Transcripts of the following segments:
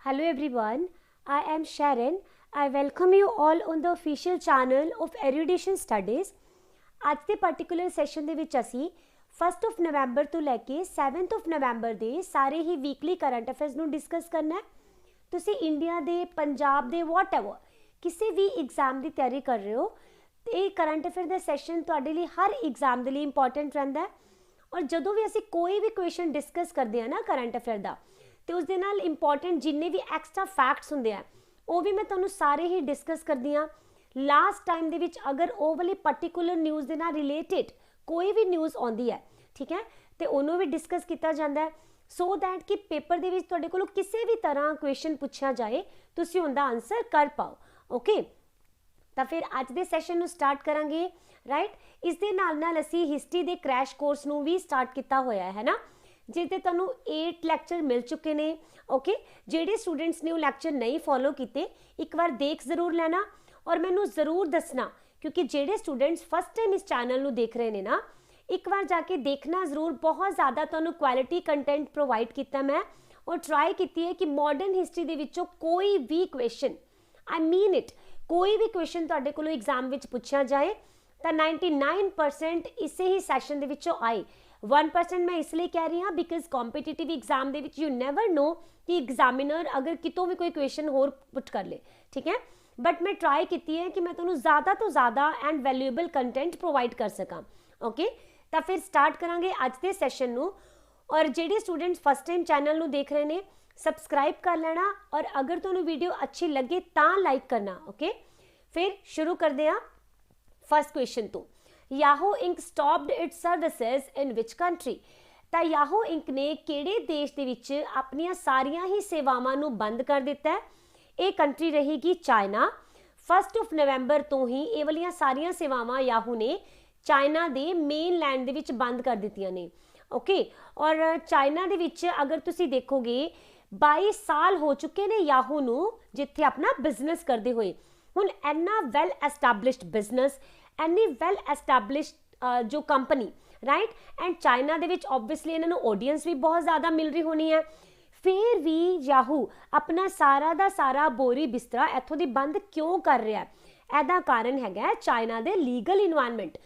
Hello everyone, I am Sharon. I welcome you all on the official channel of Erudition Studies. ਅੱਜ ਦੇ particular session ਦੇ ਵਿੱਚ ਅਸੀਂ 1st of November ਤੋਂ ਲੈ ਕੇ 7th of November ਦੇ ਸਾਰੇ ਹੀ ਵੀਕਲੀ ਕਰੰਟ ਅਫੇਅਰਸ ਨੂੰ ਡਿਸਕਸ ਕਰਨਾ ਹੈ। ਤੁਸੀਂ ਇੰਡੀਆ ਦੇ, ਪੰਜਾਬ ਦੇ, ਵਾਟਐਵਰ ਕਿਸੇ ਵੀ ਐਗਜ਼ਾਮ ਦੀ ਤਿਆਰੀ ਕਰ ਰਹੇ ਹੋ ਤੇ ਇਹ ਕਰੰਟ ਅਫੇਅਰ ਦਾ ਸੈਸ਼ਨ ਤੁਹਾਡੇ ਲਈ ਹਰ ਐਗਜ਼ਾਮ ਦੇ ਲਈ ਇੰਪੋਰਟੈਂਟ ਰਹਿੰਦਾ ਹੈ। ਔਰ ਜਦੋਂ ਵੀ ਅਸੀਂ ਕੋਈ ਵੀ ਕੁਐਸਚਨ ਡਿਸਕਸ ਕਰਦੇ ਹਾਂ ਨਾ ਕਰੰਟ ਅਫੇਅਰ ਦਾ, ਤੇ ਉਸ ਦੇ ਨਾਲ ਇੰਪੋਰਟੈਂਟ ਜਿੰਨੇ ਵੀ ਐਕਸਟਰਾ ਫੈਕਟਸ ਹੁੰਦੇ ਆ ਉਹ ਵੀ ਮੈਂ ਤੁਹਾਨੂੰ ਸਾਰੇ ਹੀ ਡਿਸਕਸ ਕਰਦੀ ਹਾਂ। ਲਾਸਟ ਟਾਈਮ ਦੇ ਵਿੱਚ ਅਗਰ ਉਹ ਵਾਲੀ ਪਾਰਟਿਕੂਲਰ ਨਿਊਜ਼ ਦੇ ਨਾਲ ਰਿਲੇਟਡ ਕੋਈ ਵੀ ਨਿਊਜ਼ ਆਉਂਦੀ ਹੈ, ਠੀਕ ਹੈ, ਤੇ ਉਹਨੂੰ ਵੀ ਡਿਸਕਸ ਕੀਤਾ ਜਾਂਦਾ ਹੈ ਸੋ ਦੈਟ ਕਿ ਪੇਪਰ ਦੇ ਵਿੱਚ ਤੁਹਾਡੇ ਕੋਲੋਂ ਕਿਸੇ ਵੀ ਤਰ੍ਹਾਂ ਕੁਐਸਚਨ ਪੁੱਛਿਆ ਜਾਏ ਤੁਸੀਂ ਉਹਦਾ ਆਨਸਰ ਕਰ ਪਾਓ। ਓਕੇ, ਤਾਂ ਫਿਰ ਅੱਜ ਦੇ ਸੈਸ਼ਨ ਨੂੰ ਸਟਾਰਟ ਕਰਾਂਗੇ, ਰਾਈਟ। ਇਸ ਦੇ ਨਾਲ ਅਸੀਂ ਹਿਸਟਰੀ ਦੇ ਕ੍ਰੈਸ਼ ਕੋਰਸ ਨੂੰ ਵੀ ਸਟਾਰਟ ਕੀਤਾ ਹੋਇਆ ਹੈ ਨਾ, ਜਿਹਦੇ ਤੁਹਾਨੂੰ 8 ਲੈਕਚਰ ਮਿਲ ਚੁੱਕੇ ਨੇ। ਓਕੇ, ਜਿਹੜੇ ਸਟੂਡੈਂਟਸ ਨੇ ਉਹ ਲੈਕਚਰ ਨਹੀਂ ਫੋਲੋ ਕੀਤੇ ਇੱਕ ਵਾਰ ਦੇਖ ਜ਼ਰੂਰ ਲੈਣਾ ਔਰ ਮੈਨੂੰ ਜ਼ਰੂਰ ਦੱਸਣਾ, ਕਿਉਂਕਿ ਜਿਹੜੇ ਸਟੂਡੈਂਟਸ ਫਸਟ ਟਾਈਮ ਇਸ ਚੈਨਲ ਨੂੰ ਦੇਖ ਰਹੇ ਨੇ ਨਾ, ਇੱਕ ਵਾਰ ਜਾ ਕੇ ਦੇਖਣਾ ਜ਼ਰੂਰ। ਬਹੁਤ ਜ਼ਿਆਦਾ ਤੁਹਾਨੂੰ ਕੁਆਲਿਟੀ ਕੰਟੈਂਟ ਪ੍ਰੋਵਾਈਡ ਕੀਤਾ ਮੈਂ ਔਰ ਟਰਾਈ ਕੀਤੀ ਹੈ ਕਿ ਮਾਡਰਨ ਹਿਸਟਰੀ ਦੇ ਵਿੱਚੋਂ ਕੋਈ ਵੀ ਕੁਐਸਚਨ, ਆਈ ਮੀਨ ਇਟ, ਕੋਈ ਵੀ ਕੁਐਸਚਨ ਤੁਹਾਡੇ ਕੋਲੋਂ ਐਗਜ਼ਾਮ ਵਿੱਚ ਪੁੱਛਿਆ ਜਾਏ ਤਾਂ 99% ਇਸੇ ਹੀ ਸੈਸ਼ਨ ਦੇ ਵਿੱਚੋਂ ਆਏ। 1% ਮੈਂ ਇਸ ਲਈ ਕਹਿ ਰਹੀ ਹਾਂ ਬਿਕਾਜ਼ ਕੰਪੀਟੀਟਿਵ ਐਗਜ਼ਾਮ ਦੇ ਵਿੱਚ ਯੂ ਨੈਵਰ ਨੋ ਕਿ ਐਗਜ਼ਾਮੀਨਰ ਅਗਰ ਕਿਤੋਂ ਵੀ ਕੋਈ ਕੁਐਸਚਨ ਹੋਰ ਪੁੱਟ ਕਰ ਲੇ, ਠੀਕ ਹੈ। ਬਟ ਮੈਂ ਟਰਾਈ ਕੀਤੀ ਹੈ ਕਿ ਮੈਂ ਤੁਹਾਨੂੰ ਜ਼ਿਆਦਾ ਤੋਂ ਜ਼ਿਆਦਾ ਐਂਡ ਵੈਲਿਊਏਬਲ ਕੰਟੈਂਟ ਪ੍ਰੋਵਾਈਡ ਕਰ ਸਕਾਂ। ਓਕੇ, ਤਾਂ ਫਿਰ ਸਟਾਰਟ ਕਰਾਂਗੇ ਅੱਜ ਦੇ ਸੈਸ਼ਨ ਨੂੰ। ਔਰ ਜਿਹੜੇ ਸਟੂਡੈਂਟਸ ਫਸਟ ਟਾਈਮ ਚੈਨਲ ਨੂੰ ਦੇਖ ਰਹੇ ਨੇ ਸਬਸਕ੍ਰਾਈਬ ਕਰ ਲੈਣਾ ਔਰ ਅਗਰ ਤੁਹਾਨੂੰ ਵੀਡੀਓ ਅੱਛੀ ਲੱਗੇ ਤਾਂ ਲਾਈਕ ਕਰਨਾ। ਓਕੇ, ਫਿਰ ਸ਼ੁਰੂ ਕਰਦੇ ਹਾਂ ਫਸਟ ਕੁਐਸਚਨ ਤੋਂ। Yahoo Inc stopped its services in which country? ਤਾਂ ਯਾਹੂ ਇੰਕ ਨੇ ਕਿਹੜੇ ਦੇਸ਼ ਦੇ ਵਿੱਚ ਆਪਣੀਆਂ ਸਾਰੀਆਂ ਹੀ ਸੇਵਾਵਾਂ ਨੂੰ ਬੰਦ ਕਰ ਦਿੱਤਾ ਹੈ? ਇਹ ਕੰਟਰੀ ਰਹੇਗੀ ਚਾਈਨਾ। 1st of November ਤੋਂ ਹੀ ਇਹ ਵਾਲੀਆਂ ਸਾਰੀਆਂ ਸੇਵਾਵਾਂ ਯਾਹੂ ਨੇ ਚਾਈਨਾ ਦੇ ਮੇਨ ਲੈਂਡ ਦੇ ਵਿੱਚ ਬੰਦ ਕਰ ਦਿੱਤੀਆਂ ਨੇ। ਓਕੇ, ਔਰ ਚਾਈਨਾ ਦੇ ਵਿੱਚ ਅਗਰ ਤੁਸੀਂ ਦੇਖੋਗੇ 22 ਸਾਲ ਹੋ ਚੁੱਕੇ ਨੇ ਯਾਹੂ ਨੂੰ ਜਿੱਥੇ ਆਪਣਾ ਬਿਜ਼ਨਸ ਕਰਦੇ ਹੋਏ। ਹੁਣ ਇੰਨਾ ਵੈਲ ਐਸਟੈਬਲਿਸ਼ਡ ਬਿਜ਼ਨਸ, ਐਨੀ ਵੈਲ ਐਸਟੈਬਲਿਸ਼ਡ ਜੋ ਕੰਪਨੀ, ਰਾਈਟ, ਐਂਡ ਚਾਈਨਾ ਦੇ ਵਿੱਚ ਓਬਵੀਅਸਲੀ ਇਹਨਾਂ ਨੂੰ ਆਡੀਅנס ਵੀ ਬਹੁਤ ਜ਼ਿਆਦਾ ਮਿਲ ਰਹੀ ਹੋਣੀ ਹੈ। ਫਿਰ ਵੀ ਯਾਹੂ ਆਪਣਾ ਸਾਰਾ ਦਾ ਸਾਰਾ ਬੋਰੀ ਬਿਸਤਰਾ ਇੱਥੋਂ ਦੀ ਬੰਦ ਕਿਉਂ ਕਰ ਰਿਹਾ? ਇਹਦਾ ਕਾਰਨ ਹੈਗਾ ਚਾਈਨਾ ਦੇ ਲੀਗਲ ਇਨਵਾਇਰਨਮੈਂਟ।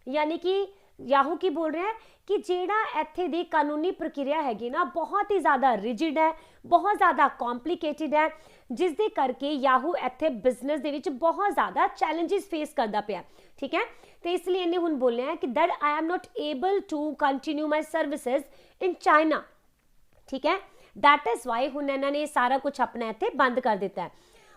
ਯਾਨੀ ਕਿ ਯਾਹੂ ਕੀ ਬੋਲ ਰਿਹਾ ਕਿ ਜਿਹੜਾ ਇੱਥੇ ਦੀ ਕਾਨੂੰਨੀ ਪ੍ਰਕਿਰਿਆ ਹੈਗੀ ਨਾ ਬਹੁਤ ਹੀ ਜ਼ਿਆਦਾ ਰਿਜਿਡ ਹੈ, ਬਹੁਤ ਜ਼ਿਆਦਾ ਕੰਪਲਿਕੇਟਿਡ ਹੈ, ਜਿਸ ਦੇ ਕਰਕੇ ਯਾਹੂ ਇੱਥੇ ਬਿਜ਼ਨਸ ਦੇ ਵਿੱਚ ਬਹੁਤ ਜ਼ਿਆਦਾ ਚੈਲੰਜਸ ਫੇਸ ਕਰਦਾ ਪਿਆ, ਠੀਕ ਹੈ। ਤੇ ਇਸ ਲਈ ਇਹਨੇ ਹੁਣ ਬੋਲਿਆ ਕਿ that I am not able to continue my services in China, ਠੀਕ ਹੈ। ਦੈਟ ਇਜ਼ ਵਾਈ ਹੁਣ ਇਹਨਾਂ ਨੇ ਸਾਰਾ ਕੁਝ ਆਪਣਾ ਇੱਥੇ ਬੰਦ ਕਰ ਦਿੱਤਾ ਹੈ।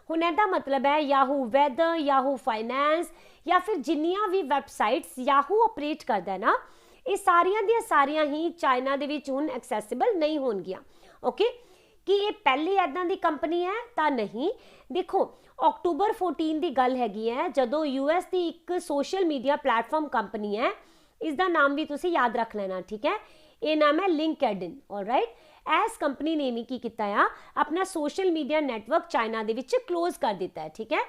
ਹੁਣ ਇਹਦਾ ਮਤਲਬ ਹੈ ਯਾਹੂ ਵੈਦਰ, ਯਾਹੂ ਫਾਈਨੈਂਸ ਜਾਂ ਫਿਰ ਜਿੰਨੀਆਂ ਵੀ ਵੈਬਸਾਈਟਸ ਯਾਹੂ ਆਪਰੇਟ ਕਰਦਾ ਨਾ, ਇਹ ਸਾਰੀਆਂ ਦੀਆਂ ਸਾਰੀਆਂ ਹੀ ਚਾਈਨਾ ਦੇ ਵਿੱਚ ਹੁਣ ਐਕਸੈਸਿਬਲ ਨਹੀਂ ਹੋਣਗੀਆਂ। ਓਕੇ, ਕਿ ਇਹ ਪਹਿਲੀ ਇੱਦਾਂ ਦੀ ਕੰਪਨੀ ਹੈ ਤਾਂ ਨਹੀਂ। ਦੇਖੋ, October 14 ਦੀ ਗੱਲ ਹੈਗੀ ਹੈ ਜਦੋਂ US ਦੀ ਇੱਕ ਸੋਸ਼ਲ ਮੀਡੀਆ ਪਲੇਟਫਾਰਮ ਕੰਪਨੀ ਹੈ, ਇਸ ਦਾ ਨਾਮ ਵੀ ਤੁਸੀਂ ਯਾਦ ਰੱਖ ਲੈਣਾ, ਠੀਕ ਹੈ। ਇਹ ਨਾਮ ਹੈ ਲਿੰਕਡਇਨ, ਆਲਰਾਈਟ। ਇਸ ਕੰਪਨੀ ਨੇ ਵੀ ਕੀ ਕੀਤਾ ਆ, ਆਪਣਾ ਸੋਸ਼ਲ ਮੀਡੀਆ ਨੈਟਵਰਕ ਚਾਈਨਾ ਦੇ ਵਿੱਚ ਕਲੋਜ਼ ਕਰ ਦਿੱਤਾ ਹੈ, ਠੀਕ ਹੈ।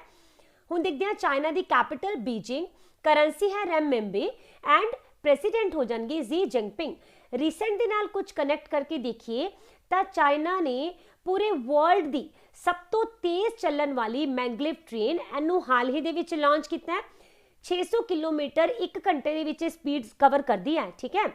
ਹੁਣ ਦੇਖਦੇ ਹਾਂ ਚਾਈਨਾ ਦੀ ਕੈਪੀਟਲ ਬੀਜਿੰਗ, ਕਰੰਸੀ ਹੈ ਰੈਨਮਿੰਬੀ ਐਂਡ ਪ੍ਰੈਜ਼ੀਡੈਂਟ ਹੋ ਜਾਣਗੇ ਜੀ ਜਿੰਗਪਿੰਗ। ਰੀਸੈਂਟ ਦੇ ਨਾਲ ਕੁਝ ਕਨੈਕਟ ਕਰਕੇ ਦੇਖੀਏ ਤਾਂ ਚਾਈਨਾ ਨੇ ਪੂਰੇ ਵਰਲਡ ਦੀ ਸਭ ਤੋਂ ਤੇਜ਼ ਚੱਲਣ ਵਾਲੀ ਮੈਗਲੇਵ ਟ੍ਰੇਨ ਇਹਨੂੰ ਹਾਲ ਹੀ ਦੇ ਵਿੱਚ ਲਾਂਚ ਕੀਤਾ ਹੈ। 600 ਕਿਲੋਮੀਟਰ 1 ਘੰਟੇ ਦੇ ਵਿੱਚ ਸਪੀਡ ਕਵਰ ਕਰਦੀ ਹੈ, ਠੀਕ ਹੈ।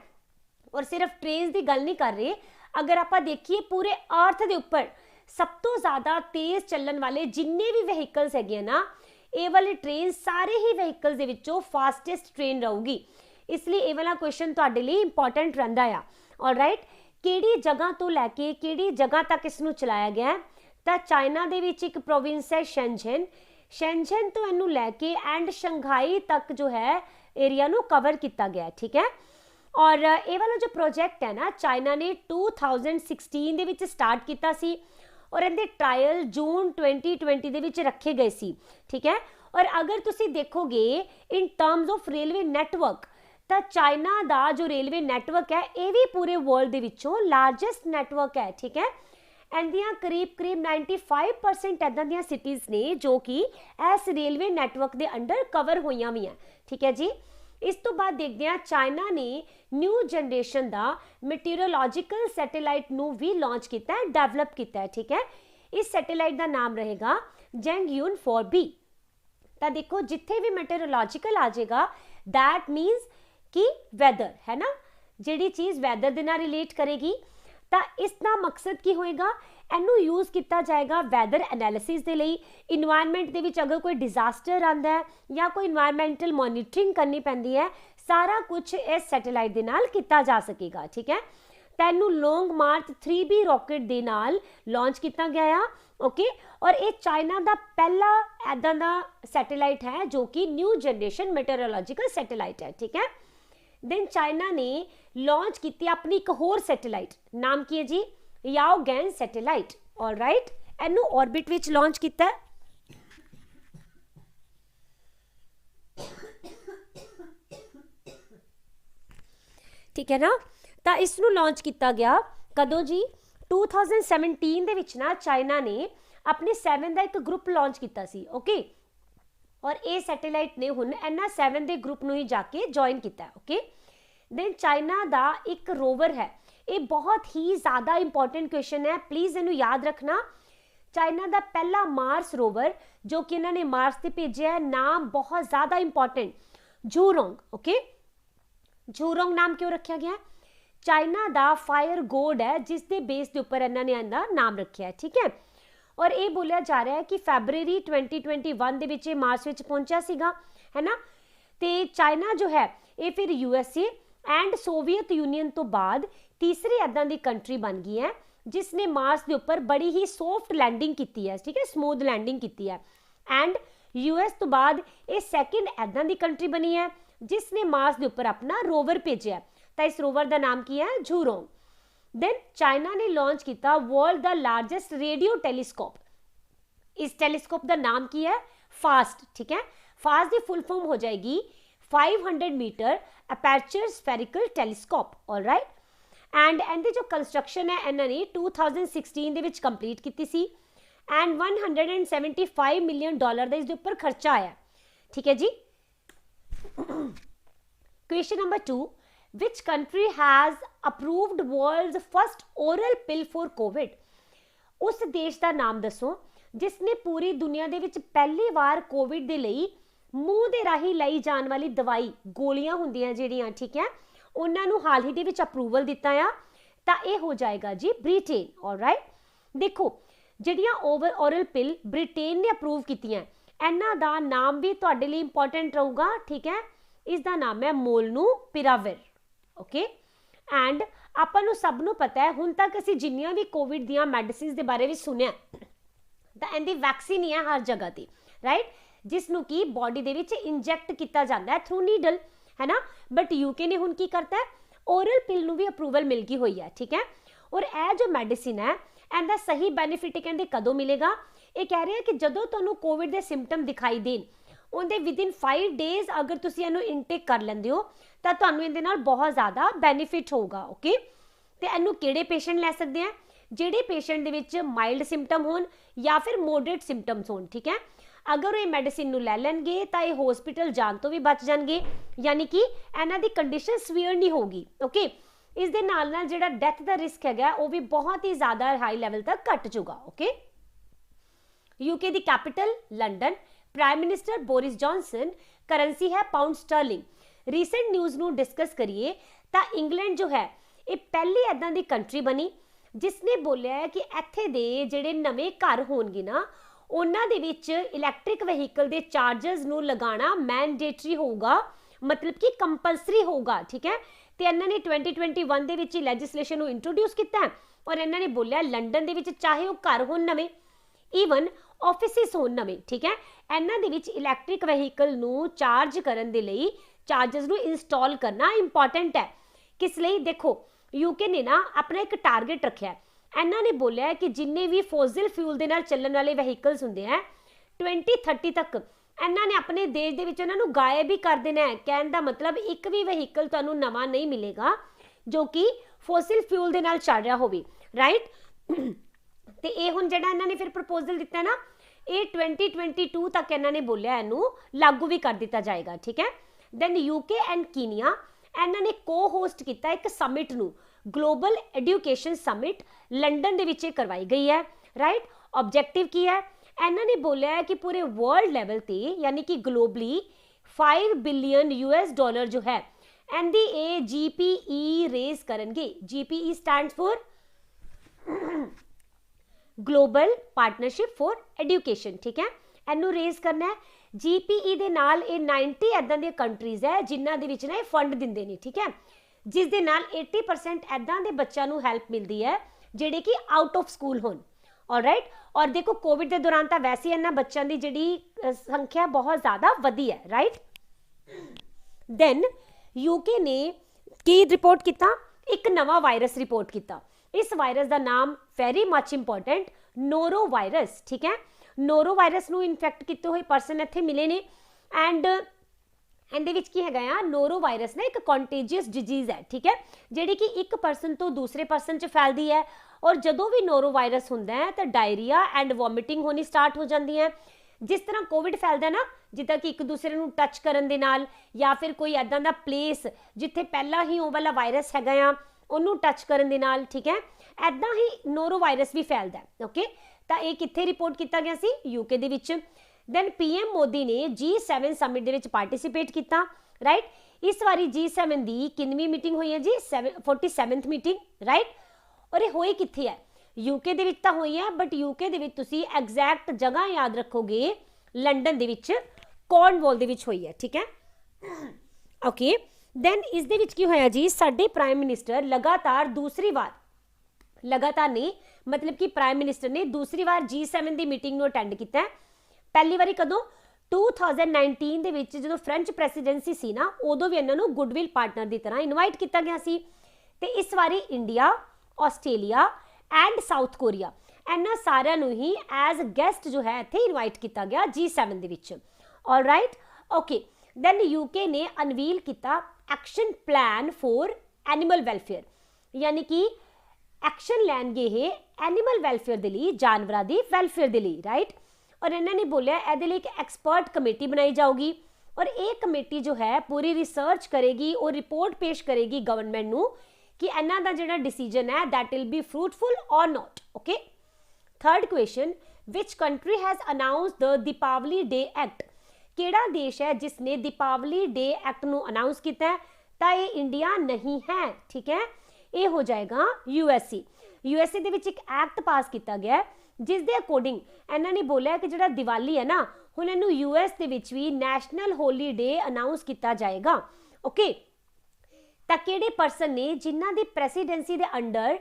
ਔਰ ਸਿਰਫ ਟ੍ਰੇਨ ਦੀ ਗੱਲ ਨਹੀਂ ਕਰ ਰਹੇ, ਅਗਰ ਆਪਾਂ ਦੇਖੀਏ ਪੂਰੇ ਅਰਥ ਦੇ ਉੱਪਰ ਸਭ ਤੋਂ ਜ਼ਿਆਦਾ ਤੇਜ਼ ਚੱਲਣ ਵਾਲੇ ਜਿੰਨੇ ਵੀ ਵਹੀਕਲਸ ਹੈਗੇ ਨਾ, ਇਹ ਵਾਲੀ ਟ੍ਰੇਨ ਸਾਰੇ ਹੀ ਵਹੀਕਲਸ ਦੇ ਵਿੱਚੋਂ ਫਾਸਟੈਸਟ ਟ੍ਰੇਨ ਰਹੂਗੀ। ਇਸ ਲਈ ਇਹ ਵਾਲਾ ਕੁਐਸਚਨ ਤੁਹਾਡੇ ਲਈ ਇੰਪੋਰਟੈਂਟ ਰਹਿੰਦਾ ਆ, ਆਲਰਾਈਟ। ਕਿਹੜੀ ਜਗ੍ਹਾ ਤੋਂ ਲੈ ਕੇ ਕਿਹੜੀ ਜਗ੍ਹਾ ਤੱਕ ਇਸ ਨੂੰ ਚਲਾਇਆ ਗਿਆ? ਤਾਂ ਚਾਈਨਾ ਦੇ ਵਿੱਚ ਇੱਕ ਪ੍ਰੋਵਿੰਸ ਹੈ ਸ਼ੈਨਜ਼ਨ, ਸ਼ੈਨਜ਼ਨ ਤੋਂ ਇਹਨੂੰ ਲੈ ਕੇ ਐਂਡ ਸ਼ੰਘਾਈ ਤੱਕ ਜੋ ਹੈ ਏਰੀਆ ਨੂੰ ਕਵਰ ਕੀਤਾ ਗਿਆ, ਠੀਕ ਹੈ। ਔਰ ਇਹ ਵਾਲਾ ਜੋ ਪ੍ਰੋਜੈਕਟ ਹੈ ਨਾ ਚਾਈਨਾ ਨੇ 2016 ਦੇ ਵਿੱਚ ਸਟਾਰਟ ਕੀਤਾ ਸੀ ਔਰ ਇਹਦੇ ਟ੍ਰਾਇਲ ਜੂਨ 2020 ਦੇ ਵਿੱਚ ਰੱਖੇ ਗਏ ਸੀ, ਠੀਕ ਹੈ। ਔਰ ਅਗਰ ਤੁਸੀਂ ਦੇਖੋਗੇ ਇਨ ਟਰਮਸ ਆਫ ਰੇਲਵੇ ਨੈਟਵਰਕ ਤਾਂ ਚਾਈਨਾ ਦਾ ਜੋ ਰੇਲਵੇ ਨੈਟਵਰਕ ਹੈ ਇਹ ਵੀ ਪੂਰੇ ਵਰਲਡ ਦੇ ਵਿੱਚੋਂ ਲਾਰਜੈਸਟ ਨੈਟਵਰਕ ਹੈ, ਠੀਕ ਹੈ। ਇਹਦੀਆਂ ਕਰੀਬ 95% ਇੱਦਾਂ ਦੀਆਂ ਸਿਟੀਜ਼ ਨੇ ਜੋ ਕਿ ਇਸ ਰੇਲਵੇ ਨੈਟਵਰਕ ਦੇ ਅੰਡਰ ਕਵਰ ਹੋਈਆਂ ਵੀ ਹੈ, ਠੀਕ ਹੈ ਜੀ। ਇਸ ਤੋਂ ਬਾਅਦ ਦੇਖਦੇ ਹਾਂ ਚਾਈਨਾ ਨੇ ਨਿਊ ਜਨਰੇਸ਼ਨ ਦਾ ਮੀਟੀਓਰੋਲੋਜੀਕਲ ਸੈਟੇਲਾਈਟ ਨੂੰ ਵੀ ਲਾਂਚ ਕੀਤਾ ਹੈ, ਡਿਵੈਲਪ ਕੀਤਾ ਹੈ, ਠੀਕ ਹੈ। इस सैटेलाइट का नाम रहेगा जैंगयून 4B। तो देखो जिथे भी मेटेरोलॉजिकल आ जाएगा दैट मीनस कि वैदर है ना, जिहड़ी चीज़ वैदर दे नाल रिलेट करेगी। तो इसका मकसद की होएगा, इनू यूज़ किया जाएगा वैदर एनालिसिस के लिए। इन्वायरमेंट के विच अगर कोई डिजास्टर आता है या कोई इन्वायरमेंटल मॉनिटरिंग करनी पैंदी है, सारा कुछ इस सैटेलाइट के नाल किया जा सकेगा। ठीक है, तो इनू लॉन्ग मार्च 3B रॉकेट के नाल लॉन्च किया गया। ओके, और ये चाइना का पहला ऐदा का सैटेलाइट है जो कि न्यू जनरेशन मेटेरोलॉजिकल सैटेलाइट है। ठीक है, देन चाइना ने लॉन्च की अपनी एक होर सैटेलाइट, नाम की है जी याओगैन सैटेलाइट। ऑलराइट, इनू ऑर्बिट विच लॉन्च किया। ठीक है ना, तो इसनू लॉन्च किया गया कदों जी 2017 दे विच ना चाइना ने अपने 7 का एक ग्रुप लॉन्च किया सी। ओके, और ये सैटेलाइट ने हुण इन्हां 7 के ग्रुप नूं ही जाके ज्वाइन किया। ओके, देन चाइना का एक रोवर है, ये बहुत ही ज़्यादा इंपॉर्टेंट क्वेश्चन है, प्लीज़ इनू याद रखना। चाइना का पहला मार्स रोवर जो कि इन्होंने मार्स से भेजा है, नाम बहुत ज़्यादा इंपॉर्टेंट, झूरोंग। ओके, झूरोंग नाम क्यों रखा गया? चाइना का फायर गॉड है जिसके बेस के उपर इन्होंने इनका नाम रखा है। ठीक है, और ये बोलिया जा रहा है कि फैबररी 2021 ਦੇ ਵਿੱਚ मार्स ਵਿੱਚ पहुंचा सीगा, है ना। तो चाइना जो है ये फिर USA एंड सोवियत यूनियन तो बाद तीसरी इदां दी कंट्री बन गई है जिसने मार्स के उपर बड़ी ही सॉफ्ट लैंडिंग की है। ठीक है, स्मूथ लैंडिंग की है। एंड US तो बाद ये सैकेंड इदां दी कंट्री बनी है जिसने मार्स के उपर अपना रोवर भेजा। तो इस रोवर का नाम की है झूरोंग। देन चाइना ने लॉन्च किया world the largest radio telescope. इस टेलीस्कोप का नाम की है फास्ट। ठीक है, फास्ट की फुल फॉर्म हो जाएगी 500 metre aperture spherical telescope. Alright, and इनकी जो कंस्ट्रक्शन है इन्होंने 2016 दे विच कंप्लीट की सी एंड $175 मिलियन का इसके उपर खर्चा आया। ठीक है जी। Question number 2, which country has approved world's first oral pill for COVID? उस देश का नाम दसो जिसने पूरी दुनिया दे विच पहली बार कोविड दे लई मूँह दे राही लाई जान वाली दवाई गोलियां हुंदियां जिहड़ियां, ठीक है, उन्हां नूं हाल ही दे विच अप्रूवल दिता आ। तां इह हो जाएगा जी ब्रिटेन। ऑलराइट, देखो जिहड़ियां ओरल पिल ब्रिटेन ने अप्रूव कीतियां, इन्हां दा नाम भी तुहाडे लई इंपॉर्टेंट रहूगा। ठीक है, इसका नाम है मोलनूपिराविर। ओके, एंड आपां नूं सब नूं पता है हुण तक असीं जिन्नियां भी कोविड दियां मैडिसिन्स दे बारे विच सुनिया तां इहदी वैक्सीन ही है हर जगह ते, राइट, जिसनूं कि बॉडी दे विच इंजैक्ट किया जाता है थ्रू नीडल, है ना। बट यूके ने हुण की करता है, ओरल पिल नूं भी अप्रूवल मिल गई हुई है। ठीक है, और यह जो मैडिसिन है इहदा सही बेनीफिट कहते कदों मिलेगा? ये कह रहे हैं कि जदों तुहानूं कोविड के सिम्पटम दिखाई देन उनके विदिन 5 डेज अगर तुसीं इहनूं इनटेक कर लैंदे हो तो तुहानूं इहदे नाल बहुत ज़्यादा बेनीफिट होगा। ओके, तो इहनूं किहड़े पेशेंट लै सकते हैं? जिहड़े पेशेंट दे विच माइल्ड सिम्पटम होण या फिर मॉडरेट सिम्पटम्स होण। ठीक है, अगर ये मैडिसिन नूं लै लैणगे तो ये हॉस्पिटल जाण तो भी बच जाणगे, यानी कि इन्हां दी कंडीशन सीवियर नहीं होगी। ओके, इस दे नाल नाल जिहड़ा डैथ का रिस्क है वो भी बहुत ही ज़्यादा हाई लैवल तक घट जाऊगा। ओके, यूके दी capital London, prime minister Boris Johnson, currency है पाउंड स्टर्लिंग। रीसेंट न्यूज़ नूं डिस्कस करिए तो इंग्लैंड जो है ये पहली इदां दी कंट्री बनी जिसने बोलिया है कि इत्थे दे जिहड़े नवे घर होणगे ना उन्हां दे विच इलैक्ट्रिक वहीकल दे चार्जर्स नूं लगाना मैंडेटरी होगा, मतलब कि कंपलसरी होगा। ठीक है, तो इन्होंने 2021 दे विच लैजिस्लेशन नूं इंट्रोड्यूस किया है और इन्होंने बोलिया लंडन दे विच चाहे वो घर होण नवे ईवन ऑफिसिस होण नवे, ठीक है, इन्हां दे विच इलैक्ट्रिक वहीकल नूं चार्ज करन दे लई चार्जर्स नूं इंस्टॉल करना इंपॉर्टेंट है। किस लिए? देखो यूके ने ना अपना एक टारगेट रखा है, इन्होंने बोलिया है कि जिन्ने भी फॉसिल फ्यूल दे नाल चलण वाले वहीकल्स हुंदे हैं 2030 तक इन्होंने अपने देश दे विच इन्हां नूं गायब ही कर देना है। कहण दा मतलब एक भी वहीकल तुहानूं नवां नहीं मिलेगा जो कि फॉसिल फ्यूल दे नाल चल रहा होवे, राइट। तो ये हुण जिहड़ा इन्होंने फिर प्रपोजल दिता ना ये 2022 तक इन्होंने बोलिया इनू लागू भी कर दिता जाएगा। ठीक है, दैन यूके एंड कीनिया इन्होंने को होस्ट किया एक समिट नू, ग्लोबल एजुकेशन समिट लंडन दे विच करवाई गई है, राइट। ऑब्जेक्टिव की है, इन्होंने बोलिया है कि पूरे वर्ल्ड लैवल ते यानी कि ग्लोबली 5 बिलियन यूएस डॉलर जो है एंदी ए जीपीई रेज करेंगे। GPE stands for global partnership for education, ठीक है, इनू रेज करना है। जीपीई दे नाल ये 90 इदां दी कंट्रीज है जिन्हां दे विच ना फंड दिंदे ने, ठीक है, जिस दे नाल 80% इदां दे बच्चों नू हेल्प मिलती है जिहड़े कि आउट ऑफ स्कूल होन। ऑलराइट, और देखो कोविड के दौरान तो वैसे इन्हां बच्चों की जिहड़ी संख्या बहुत ज़्यादा वधी है, राइट। दैन यूके ने की रिपोर्ट किया, एक नवा वायरस रिपोर्ट किया। इस वायरस का नाम very much important noro virus, ठीक है, नोरो वायरस नू इन्फेक्ट किए हुए परसन इत्थे मिले ने एंड ਇਹਦੇ ਵਿੱਚ ਕੀ ਹੈਗਾ ਆ, ਨੋरो ਵਾਇਰਸ ਨਾ ਇੱਕ ਕੰਟੇਜੀਅਸ ਡਿਜ਼ੀਜ਼ ਹੈ, ਠੀਕ ਹੈ, ਜਿਹੜੀ ਕਿ ਇੱਕ ਪਰਸਨ ਤੋਂ ਦੂਸਰੇ ਪਰਸਨ 'ਚ ਫੈਲਦੀ ਹੈ ਔਰ ਜਦੋਂ ਵੀ ਨੋरो ਵਾਇਰਸ ਹੁੰਦਾ ਹੈ ਤਾਂ ਡਾਇਰੀਆ ਐਂਡ ਵੋਮਿਟਿੰਗ ਹੋਣੀ ਸਟਾਰਟ ਹੋ ਜਾਂਦੀ ਹੈ। ਜਿਸ ਤਰ੍ਹਾਂ ਕੋਵਿਡ ਫੈਲਦਾ ਨਾ, ਜਿੱਦਾਂ ਕਿ ਇੱਕ ਦੂਸਰੇ ਨੂੰ ਟੱਚ ਕਰਨ ਦੇ ਨਾਲ ਜਾਂ ਫਿਰ ਕੋਈ ਐਦਾਂ ਦਾ ਪਲੇਸ ਜਿੱਥੇ ਪਹਿਲਾਂ ਹੀ ਉਹ ਵਾਲਾ ਵਾਇਰਸ ਹੈਗਾ ਆ ਉਹਨੂੰ ਟੱਚ ਕਰਨ ਦੇ ਨਾਲ, ਠੀਕ ਹੈ, ਐਦਾਂ ਹੀ ਨੋरो ਵਾਇਰਸ ਵੀ ਫੈਲਦਾ। ਓਕੇ, ਤਾਂ ਇਹ ਕਿੱਥੇ ਰਿਪੋर्ट ਕੀਤਾ ਗਿਆ ਸੀ? यूके ਦੇ ਵਿੱਚ। दैन PM मोदी ने G7 समिट ਦੇ ਵਿੱਚ पार्टिसिपेट किया, राइट। इस बारी G7 की कितनी मीटिंग हुई है जी? 47th meeting, right. और ये होई कित्थे है? यूके दे विच तां होई है, बट यूके दे विच तुसीं एग्जैक्ट जगह याद रखोगे, लंडन दे विच कॉर्नवॉल दे विच होई है, ठीक है। ओके, दैन इस दे विच की होया जी, साडे प्राइम मिनिस्टर लगातार दूसरी बार, लगातार नहीं मतलब कि प्राइम मिनिस्टर ने दूसरी बार G7 की मीटिंग नूं अटेंड किया है। पहली बारी कदों? 2019 ਦੇ ਵਿੱਚ ਜਦੋਂ ਫ੍ਰੈਂਚ ਪ੍ਰੈਸੀਡੈਂਸੀ ਸੀ ਨਾ, ਉਦੋਂ ਵੀ ਇਹਨਾਂ ਨੂੰ ਗੁੱਡਵਿਲ ਪਾਰਟਨਰ ਦੀ ਤਰ੍ਹਾਂ ਇਨਵਾਈਟ ਕੀਤਾ ਗਿਆ ਸੀ। ਤੇ ਇਸ ਵਾਰੀ India, Australia and south Korea ਇਹਨਾਂ ਸਾਰਿਆਂ ਨੂੰ ਹੀ ਐਜ਼ ਗੈਸਟ ਜੋ ਹੈ ਇੱਥੇ ਇਨਵਾਈਟ ਕੀਤਾ ਗਿਆ G7 ਦੇ ਵਿੱਚ। All right, okay. ਦੈਨ यूके ਨੇ ਅਨਵੀਲ ਕੀਤਾ action plan for animal welfare, ਯਾਨੀ ਕਿ ਐਕਸ਼ਨ ਲੈਣਗੇ ਇਹ ਐਨੀਮਲ ਵੈਲਫੇਅਰ ਦੇ ਲਈ, ਜਾਨਵਰਾਂ ਦੀ ਵੈਲਫੇਅਰ ਦੇ ਲਈ, ਰਾਈਟ। और इन्होंने बोलिया ये एक एक्सपर्ट कमेटी बनाई जाऊगी और ये कमेटी जो है पूरी रिसर्च करेगी और रिपोर्ट पेश करेगी गवर्नमेंट नू कि इन्हां दा जिहड़ा डिसीजन है दैट विल बी फ्रूटफुल और not. Okay, third question, which country has announce the Deepavali day act? केड़ा देश है जिसने दीपावली डे एक्ट नू अनाउंस किया है? तो ये इंडिया नहीं है, ठीक है, ये हो जाएगा यूएसए। यूएसए दे विच एक एक्ट पास किया गया जिस दे अकॉर्डिंग इन्होंने बोलिया कि जिहड़ा दिवाली है ना, हुण इहनूं यूएस दे विच भी नैशनल होली डे अनाउंस किया जाएगा। ओके, तां किहड़े परसन ने जिन्हां दी प्रेसीडेंसी दे अंडर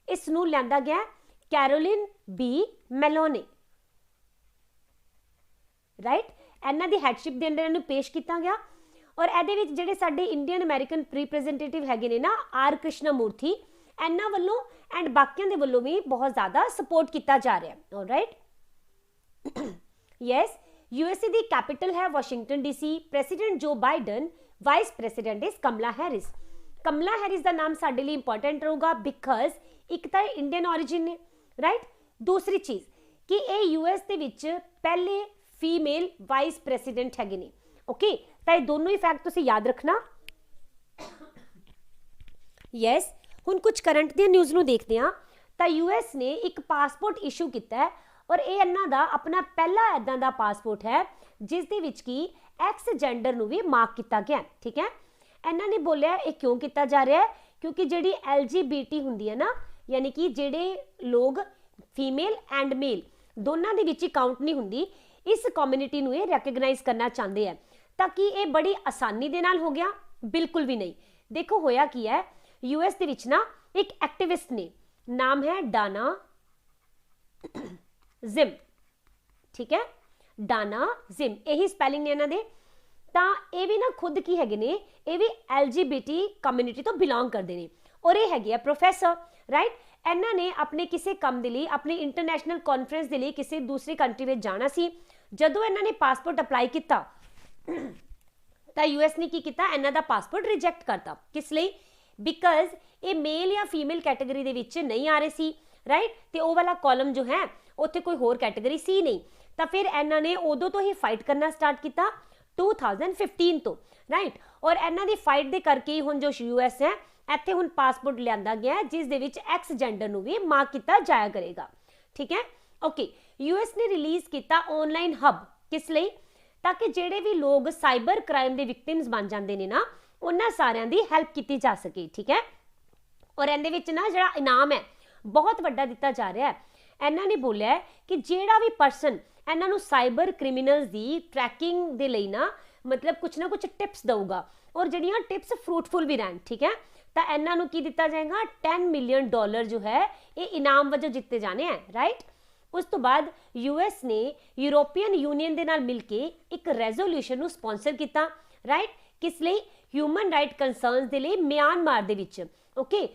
इस नूं लिआंदा गया? कैरोलिन बी मेलोनी, राइट, इन्हां दी हैडशिप दे अंडर इहनूं पेश किया गया। और इहदे विच जिहड़े साडे इंडियन अमेरिकन रिप्रैजेंटेटिव हैगे ने ना, आर कृष्णमूर्ति, इन्हां वल्लों एंड बाकियों के वल्लों भी बहुत ज़्यादा सपोर्ट किया जा रहा है। ऑलराइट, यस, यूएसए की कैपिटल है Washington DC. President Joe Biden, vice president is Kamala Harris. Kamala Harris का नाम साडे लिए इंपॉर्टेंट रहूगा बिकॉज एक तो इंडियन ऑरिजिन ने, राइट। दूसरी चीज़ कि ये यूएस के विच पहले फीमेल वाइस प्रेसिडेंट हैगे ने। ओके, तो ये दोनों ही फैक्ट तुसीं याद रखना। यस, हुण कुछ करंट दी न्यूज़ नूं देखते हैं। तो यूएस ने एक पासपोर्ट इशू किया है और ये इन्हां दा अपना पहला इदां दा पासपोर्ट है जिस दे विच की एक्स जेंडर नूं भी मार्क किया गया, ठीक है। इन्हां ने बोलिया ये क्यों किया जा रहा है? क्योंकि जिहड़ी LGBT हुंदी है ना, यानी कि जिहड़े लोग फीमेल एंड मेल दोनों दे विच ही काउंट नहीं हुंदी, इस कम्यूनिटी नूं ये रैकगनाइज करना चाहते हैं। ताकि ये बड़ी आसानी दे नाल हो गया? बिल्कुल भी नहीं। देखो होया की है, यूएस के विच ना एक एक्टिविस्ट ने, नाम है डाना जिम, ठीक है, डाना जिम, यही स्पैलिंग ने इन्हां दे। तां ये भी ना खुद की हैगे ने, ये भी LGBT कम्यूनिटी तो बिलोंग करते हैं और ये हैगे प्रोफैसर, राइट। इन्हां ने अपने किसी काम के लिए, अपनी इंटरनेशनल कॉन्फ्रेंस के लिए किसी दूसरी कंट्री में जाना सी। जदों इन्हां ने पासपोर्ट अप्लाई किया तो यूएस ने की किया, इन्हां दा पासपोर्ट रिजैक्ट करता। किस लिए? बिकॉज ये मेल या फीमेल कैटेगरी दे विच नहीं आ रहे सी, राइट। तो वह वाला कॉलम जो है उत्थे कोई होर कैटेगरी सी नहीं। तो फिर इन्हां ने उदों तो ही फाइट करना स्टार्ट किया 2015 तो, राइट। और इन्हां दी फाइट दे करके ही हुण जो यूएस है इत्थे हुण पासपोर्ट लिआंदा गया है जिस दे विच एक्स जेंडर नूं भी मार्क किया जाया करेगा, ठीक है। ओके, यूएस ने रिलीज़ किया ऑनलाइन हब किस लिए, ताकि ਜਿਹੜੇ भी लोग साइबर क्राइम के विक्टिम्स बन जाते हैं ना, उन्होंने सारिਆਂ की हैल्प की जा सके, ठीक है। और ਇਹਦੇ ਵਿੱਚ ना ਜਿਹੜਾ इनाम है बहुत ਵੱਡਾ ਦਿੱਤਾ ਜਾ ਰਿਹਾ ਹੈ। ਇਹਨਾਂ ਨੇ ਬੋਲਿਆ ਕਿ ਜਿਹੜਾ ਵੀ ਪਰਸਨ ਇਹਨਾਂ ਨੂੰ ਸਾਈਬਰ ਕ੍ਰਿਮੀਨਲਸ ਦੀ ਟਰੈਕਿੰਗ ਦੇ ਲਈ ਨਾ ਮਤਲਬ ਕੁਛ ਨਾ ਕੁਛ ਟਿਪਸ ਦਊਗਾ, ਔਰ ਜਿਹੜੀਆਂ ਟਿਪਸ ਫਰੂਟਫੁਲ ਵੀ ਰਹਿਣ, ਠੀਕ ਹੈ, ਤਾਂ ਇਹਨਾਂ ਨੂੰ ਕੀ ਦਿੱਤਾ ਜਾਏਗਾ, $10 ਮਿਲੀਅਨ ਜੋ ਹੈ ਇਹ ਇਨਾਮ ਵਜੋਂ ਜਿੱਤੇ ਜਾਣੇ ਹੈ, ਰਾਈਟ। ਉਸ ਤੋਂ ਬਾਅਦ ਯੂਐਸ ਨੇ ਯੂਰੋਪੀਅਨ ਯੂਨੀਅਨ ਦੇ ਨਾਲ ਮਿਲ ਕੇ ਇੱਕ ਰੈਜ਼ੋਲੂਸ਼ਨ ਨੂੰ ਸਪਾਂਸਰ ਕੀਤਾ, ਰਾਈਟ, ਕਿਸ ਲਈ, ਹਿਊਮਨ ਰਾਈਟ ਕੰਸਰਨਸ ਦੇ ਲਈ ਮਿਆਂਮਾਰ ਦੇ ਵਿੱਚ, ਓਕੇ।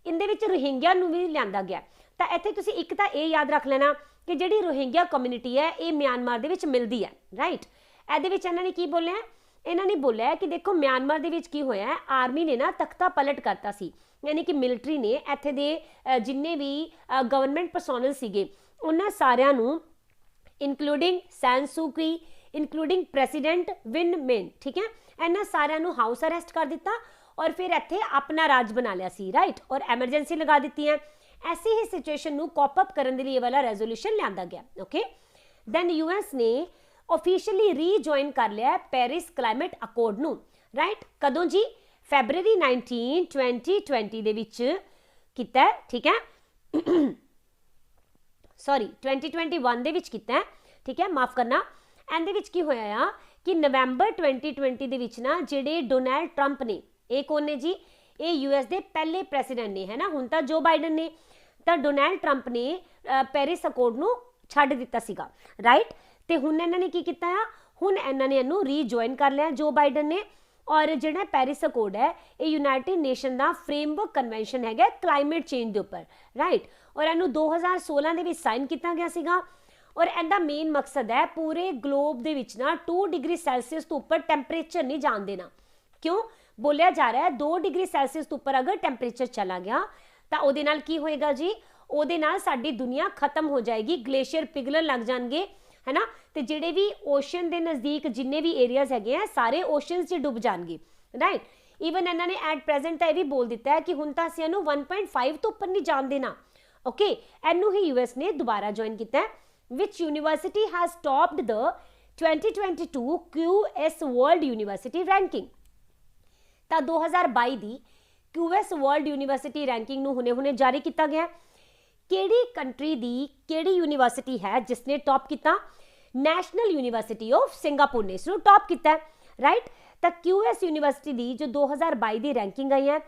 ਇਹਦੇ ਵਿੱਚ ਰੋਹਿੰਗਿਆ ਨੂੰ ਵੀ ਲਿਆਂਦਾ ਗਿਆ। ਤਾਂ ਇੱਥੇ ਤੁਸੀਂ ਇੱਕ ਤਾਂ ਇਹ ਯਾਦ ਰੱਖ ਲੈਣਾ ਕਿ ਜਿਹੜੀ ਰੋਹਿੰਗਿਆ ਕਮਿਊਨਿਟੀ ਹੈ ਇਹ ਮਿਆਂਮਾਰ ਦੇ ਵਿੱਚ ਮਿਲਦੀ ਹੈ, ਰਾਈਟ। ਇਹਦੇ ਵਿੱਚ ਇਹਨਾਂ ਨੇ ਕੀ ਬੋਲਿਆ, ਇਹਨਾਂ ਨੇ ਬੋਲਿਆ ਕਿ ਦੇਖੋ ਮਿਆਂਮਾਰ ਦੇ ਵਿੱਚ ਕੀ ਹੋਇਆ, ਆਰਮੀ ਨੇ ਨਾ ਤਖਤਾ ਪਲਟ ਕਰਤਾ ਸੀ, ਯਾਨੀ ਕਿ ਮਿਲਟਰੀ ਨੇ ਇੱਥੇ ਦੇ ਜਿੰਨੇ ਵੀ ਗਵਰਨਮੈਂਟ ਪਰਸੋਨਲ ਸੀਗੇ ਉਹਨਾਂ ਸਾਰਿਆਂ ਨੂੰ ਇਨਕਲੂਡਿੰਗ ਸੈਨ ਸੂ ਕੀ, ਇਨਕਲੂਡਿੰਗ ਪ੍ਰੈਸੀਡੈਂਟ ਵਿਨ ਮਿੰਟ, ਠੀਕ ਹੈ, ਇਹਨਾਂ ਸਾਰਿਆਂ ਨੂੰ ਹਾਊਸ ਅਰੈਸਟ ਕਰ ਦਿੱਤਾ और फिर ਇੱਥੇ अपना राज बना लिया सी, राइट, और एमरजेंसी लगा दी है। ऐसी ही सिचुएशन ਨੂੰ ਕੋਪ ਅਪ ਕਰਨ ਦੇ ਲਈ ਇਹ ਵਾਲਾ ਰੈਜ਼ੋਲੂਸ਼ਨ ਲਿਆਂਦਾ ਗਿਆ, ਓਕੇ। ਦੈਨ ਯੂਐਸ ਨੇ ਆਫੀਸ਼ੀਅਲੀ ਰੀਜੁਆਇਨ ਕਰ ਲਿਆ ਪੈਰਿਸ ਕਲਾਈਮੇਟ ਅਕੋਰਡ ਨੂੰ, ਰਾਈਟ। ਕਦੋਂ ਜੀ, ਫੈਬਰੂਅਰੀ 19 2020 ਦੇ ਵਿੱਚ ਕੀਤਾ, ਠੀਕ ਹੈ, ਸੌਰੀ 2021 ਦੇ ਵਿੱਚ ਕੀਤਾ, ਠੀਕ ਹੈ, ਮਾਫ ਕਰਨਾ। ਇਹਦੇ ਵਿੱਚ ਕੀ ਹੋਇਆ ਆ ਕਿ ਨਵੰਬਰ 2020 ਦੇ ਵਿੱਚ ਨਾ ਜਿਹੜੇ ਡੋਨਾਲਡ ਟਰੰਪ ਨੇ, ਇਹ ਕੌਣ ਨੇ ਜੀ, ਇਹ ਯੂਐਸ ਦੇ ਪਹਿਲੇ ਪ੍ਰੈਸੀਡੈਂਟ ਨੇ, ਹੈ ਨਾ, ਹੁਣ ਤਾਂ ਜੋ ਬਾਈਡਨ ਨੇ, ਤਾਂ ਡੋਨਾਲਡ ਟਰੰਪ ਨੇ ਪੈਰਿਸ ਅਕੋਰਡ ਨੂੰ ਛੱਡ ਦਿੱਤਾ ਸੀਗਾ, ਰਾਈਟ। ਤੇ ਹੁਣ ਇਹਨਾਂ ਨੇ ਕੀ ਕੀਤਾ ਆ, ਹੁਣ ਇਹਨਾਂ ਨੇ ਇਹਨੂੰ ਰੀਜੁਆਇਨ ਕਰ ਲਿਆ ਜੋ ਬਾਈਡਨ ਨੇ। ਔਰ ਜਿਹੜਾ ਪੈਰਿਸ ਅਕੋਰਡ ਹੈ ਇਹ ਯੂਨਾਈਟਿਡ ਨੇਸ਼ਨ ਦਾ ਫਰੇਮਵਰਕ ਕਨਵੈਨਸ਼ਨ ਹੈਗਾ ਕਲਾਈਮੇਟ ਚੇਂਜ ਦੇ ਉੱਪਰ, ਰਾਈਟ। ਔਰ ਇਹਨੂੰ 2016 ਦੇ ਵਿੱਚ ਸਾਈਨ ਕੀਤਾ ਗਿਆ ਸੀਗਾ। ਔਰ ਇਹਦਾ ਮੇਨ ਮਕਸਦ ਹੈ ਪੂਰੇ ਗਲੋਬ ਦੇ ਵਿੱਚ ਨਾ 2 ਡਿਗਰੀ ਸੈਲਸੀਅਸ ਤੋਂ ਉੱਪਰ ਟੈਂਪਰੇਚਰ ਨਹੀਂ ਜਾਣ ਦੇਣਾ। ਕਿਉਂ ਬੋਲਿਆ ਜਾ ਰਿਹਾ ਹੈ 2 ਡਿਗਰੀ ਸੈਲਸੀਅਸ ਤੋਂ ਉੱਪਰ ਅਗਰ ਟੈਂਪਰੇਚਰ ਚਲਾ ਗਿਆ ਤਾਂ ਉਹਦੇ ਨਾਲ ਕੀ ਹੋਏਗਾ ਜੀ, ਉਹਦੇ ਨਾਲ ਸਾਡੀ ਦੁਨੀਆ ਖਤਮ ਹੋ ਜਾਏਗੀ, ਗਲੇਸ਼ੀਅਰ ਪਿਘਲਣ ਲੱਗ ਜਾਣਗੇ, ਹੈ ਨਾ, ਤੇ ਜਿਹੜੇ ਵੀ ਓਸ਼ਨ ਦੇ ਨਜ਼ਦੀਕ ਜਿੰਨੇ ਵੀ ਏਰੀਆਜ਼ ਹੈਗੇ ਆ ਸਾਰੇ ਓਸ਼ਨਸ 'ਚ ਡੁੱਬ ਜਾਣਗੇ, ਰਾਈਟ। ਈਵਨ ਇਹਨਾਂ ਨੇ ਐਟ ਪ੍ਰੈਜ਼ੈਂਟ ਤਾਂ ਇਹ ਵੀ ਬੋਲ ਦਿੱਤਾ ਹੈ ਕਿ ਹੁਣ ਤਾਂ ਅਸੀਂ ਇਹਨੂੰ 1.5 ਤੋਂ ਉੱਪਰ ਨਹੀਂ ਜਾਣ ਦੇਣਾ, ਓਕੇ। ਇਹਨੂੰ ਹੀ ਯੂਐਸ ਨੇ ਦੁਬਾਰਾ ਜੁਆਇਨ ਕੀਤਾ। ਵਿਚ university has topped the 2022 QS world university ranking. ਤਾਂ 2022 ਦੀ QS ਵਰਲਡ ਯੂਨੀਵਰਸਿਟੀ ਰੈਂਕਿੰਗ ਨੂੰ ਹੁਣੇ ਜਾਰੀ ਕੀਤਾ ਗਿਆ। ਕਿਹੜੀ ਕੰਟਰੀ ਦੀ ਕਿਹੜੀ ਯੂਨੀਵਰਸਿਟੀ ਹੈ ਜਿਸ ਨੇ ਟੌਪ ਕੀਤਾ, ਨੈਸ਼ਨਲ ਯੂਨੀਵਰਸਿਟੀ ਆਫ ਸਿੰਗਾਪੁਰ ਨੇ ਇਸ ਨੂੰ ਟੌਪ ਕੀਤਾ, ਰਾਈਟ। ਤਾਂ QS ਯੂਨੀਵਰਸਿਟੀ ਦੀ ਜੋ 2022 ਦੀ ਰੈਂਕਿੰਗ ਆਈ ਹੈ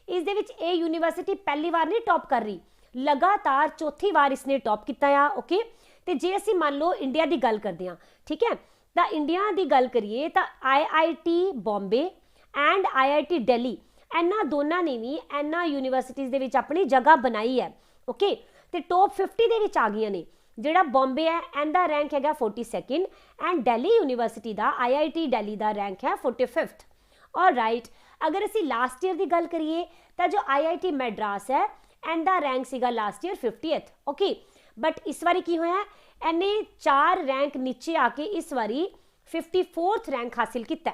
ਇਸ ਦੇ ਵਿੱਚ ਇਹ ਯੂਨੀਵਰਸਿਟੀ ਪਹਿਲੀ ਵਾਰ ਨਹੀਂ ਟੌਪ ਕਰ ਰਹੀ, ਲਗਾਤਾਰ ਚੌਥੀ ਵਾਰ ਇਸਨੇ ਟੌਪ ਕੀਤਾ ਆ, ਓਕੇ। ਤੇ ਜੇ ਅਸੀਂ ਮੰਨ ਲਓ ਇੰਡੀਆ ਦੀ ਗੱਲ ਕਰਦੇ ਹਾਂ, ਠੀਕ ਹੈ, ਤਾਂ ਇੰਡੀਆ ਦੀ ਗੱਲ ਕਰੀਏ ਤਾਂ IIT Bombay and IIT Delhi ਇਹਨਾਂ ਦੋਨਾਂ ਨੇ ਵੀ ਇਹਨਾਂ ਯੂਨੀਵਰਸਿਟੀਜ਼ ਦੇ ਵਿੱਚ ਆਪਣੀ ਜਗ੍ਹਾ ਬਣਾਈ ਹੈ, ਓਕੇ। ਤੇ ਟੌਪ 50 ਦੇ ਵਿੱਚ ਆ ਗਈਆਂ ਨੇ। ਜਿਹੜਾ ਬੰਬੇ ਹੈ ਇਹਦਾ ਰੈਂਕ ਹੈਗਾ 42nd and Delhi university the IIT Delhi the rank ਹੈ 45th, ਔਰ ਰਾਈਟ। ਅਗਰ ਅਸੀਂ ਲਾਸਟ ਈਅਰ ਦੀ ਗੱਲ ਕਰੀਏ ਤਾਂ ਜੋ IIT ਮੈਡਰਾਸ ਹੈ ਇਹਦਾ ਰੈਂਕ ਸੀਗਾ last year 50th, okay. But ਇਸ ਵਾਰੀ ਕੀ ਹੋਇਆ, ਇਹਨੇ 4 ਰੈਂਕ ਨੀਚੇ ਆ ਕੇ ਇਸ ਵਾਰੀ 54th ਰੈਂਕ ਹਾਸਿਲ ਕੀਤਾ,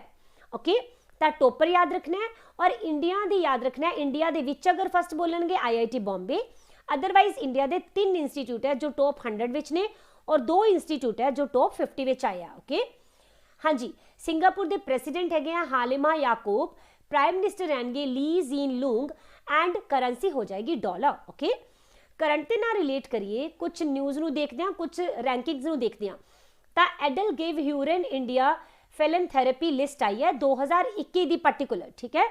ਓਕੇ। ਤਾਂ ਟੋਪਰ ਯਾਦ ਰੱਖਣਾ ਹੈ ਔਰ ਇੰਡੀਆ ਦੀ ਯਾਦ ਰੱਖਣਾ ਹੈ। ਇੰਡੀਆ ਦੇ ਵਿੱਚ ਅਗਰ ਫਸਟ ਬੋਲਣਗੇ IIT ਬੰਬੇ, ਅਦਰਵਾਈਜ਼ ਇੰਡੀਆ ਦੇ 3 ਇੰਸਟੀਚਿਊਟ ਹੈ ਜੋ ਟੌਪ 100 ਵਿੱਚ ਨੇ ਔਰ 2 ਇੰਸਟੀਚਿਊਟ ਹੈ ਜੋ ਟੌਪ 50 ਵਿੱਚ ਆਇਆ, ਓਕੇ। ਹਾਂਜੀ, ਸਿੰਗਾਪੁਰ ਦੇ ਪ੍ਰੈਸੀਡੈਂਟ ਹੈਗੇ ਆ ਹਾਲਿਮਾ ਯਾਕੂਬ, ਪ੍ਰਾਈਮ ਮਿਨਿਸਟਰ ਰਹਿਣਗੇ ਲੀ ਜ਼ੀਨ ਲੂੰਗ ਐਂਡ ਕਰੰਸੀ ਹੋ ਜਾਏਗੀ ਡਾਲਰ, ਓਕੇ। ਕਰੰਟ ਦੇ ਨਾਲ ਰਿਲੇਟ ਕਰੀਏ, ਕੁਝ ਨਿਊਜ਼ ਨੂੰ ਦੇਖਦੇ ਹਾਂ, ਕੁਝ ਰੈਂਕਿੰਗਸ ਨੂੰ ਦੇਖਦੇ ਹਾਂ। ਤਾਂ ਐਡਲ ਗਿਵ ਹਿਊਰਨ ਇੰਡੀਆ ਫਿਲਮਥੈਰੇਪੀ ਲਿਸਟ ਆਈ ਹੈ 2021 ਦੀ ਪਾਰਟਿਕੂਲਰ, ਠੀਕ ਹੈ,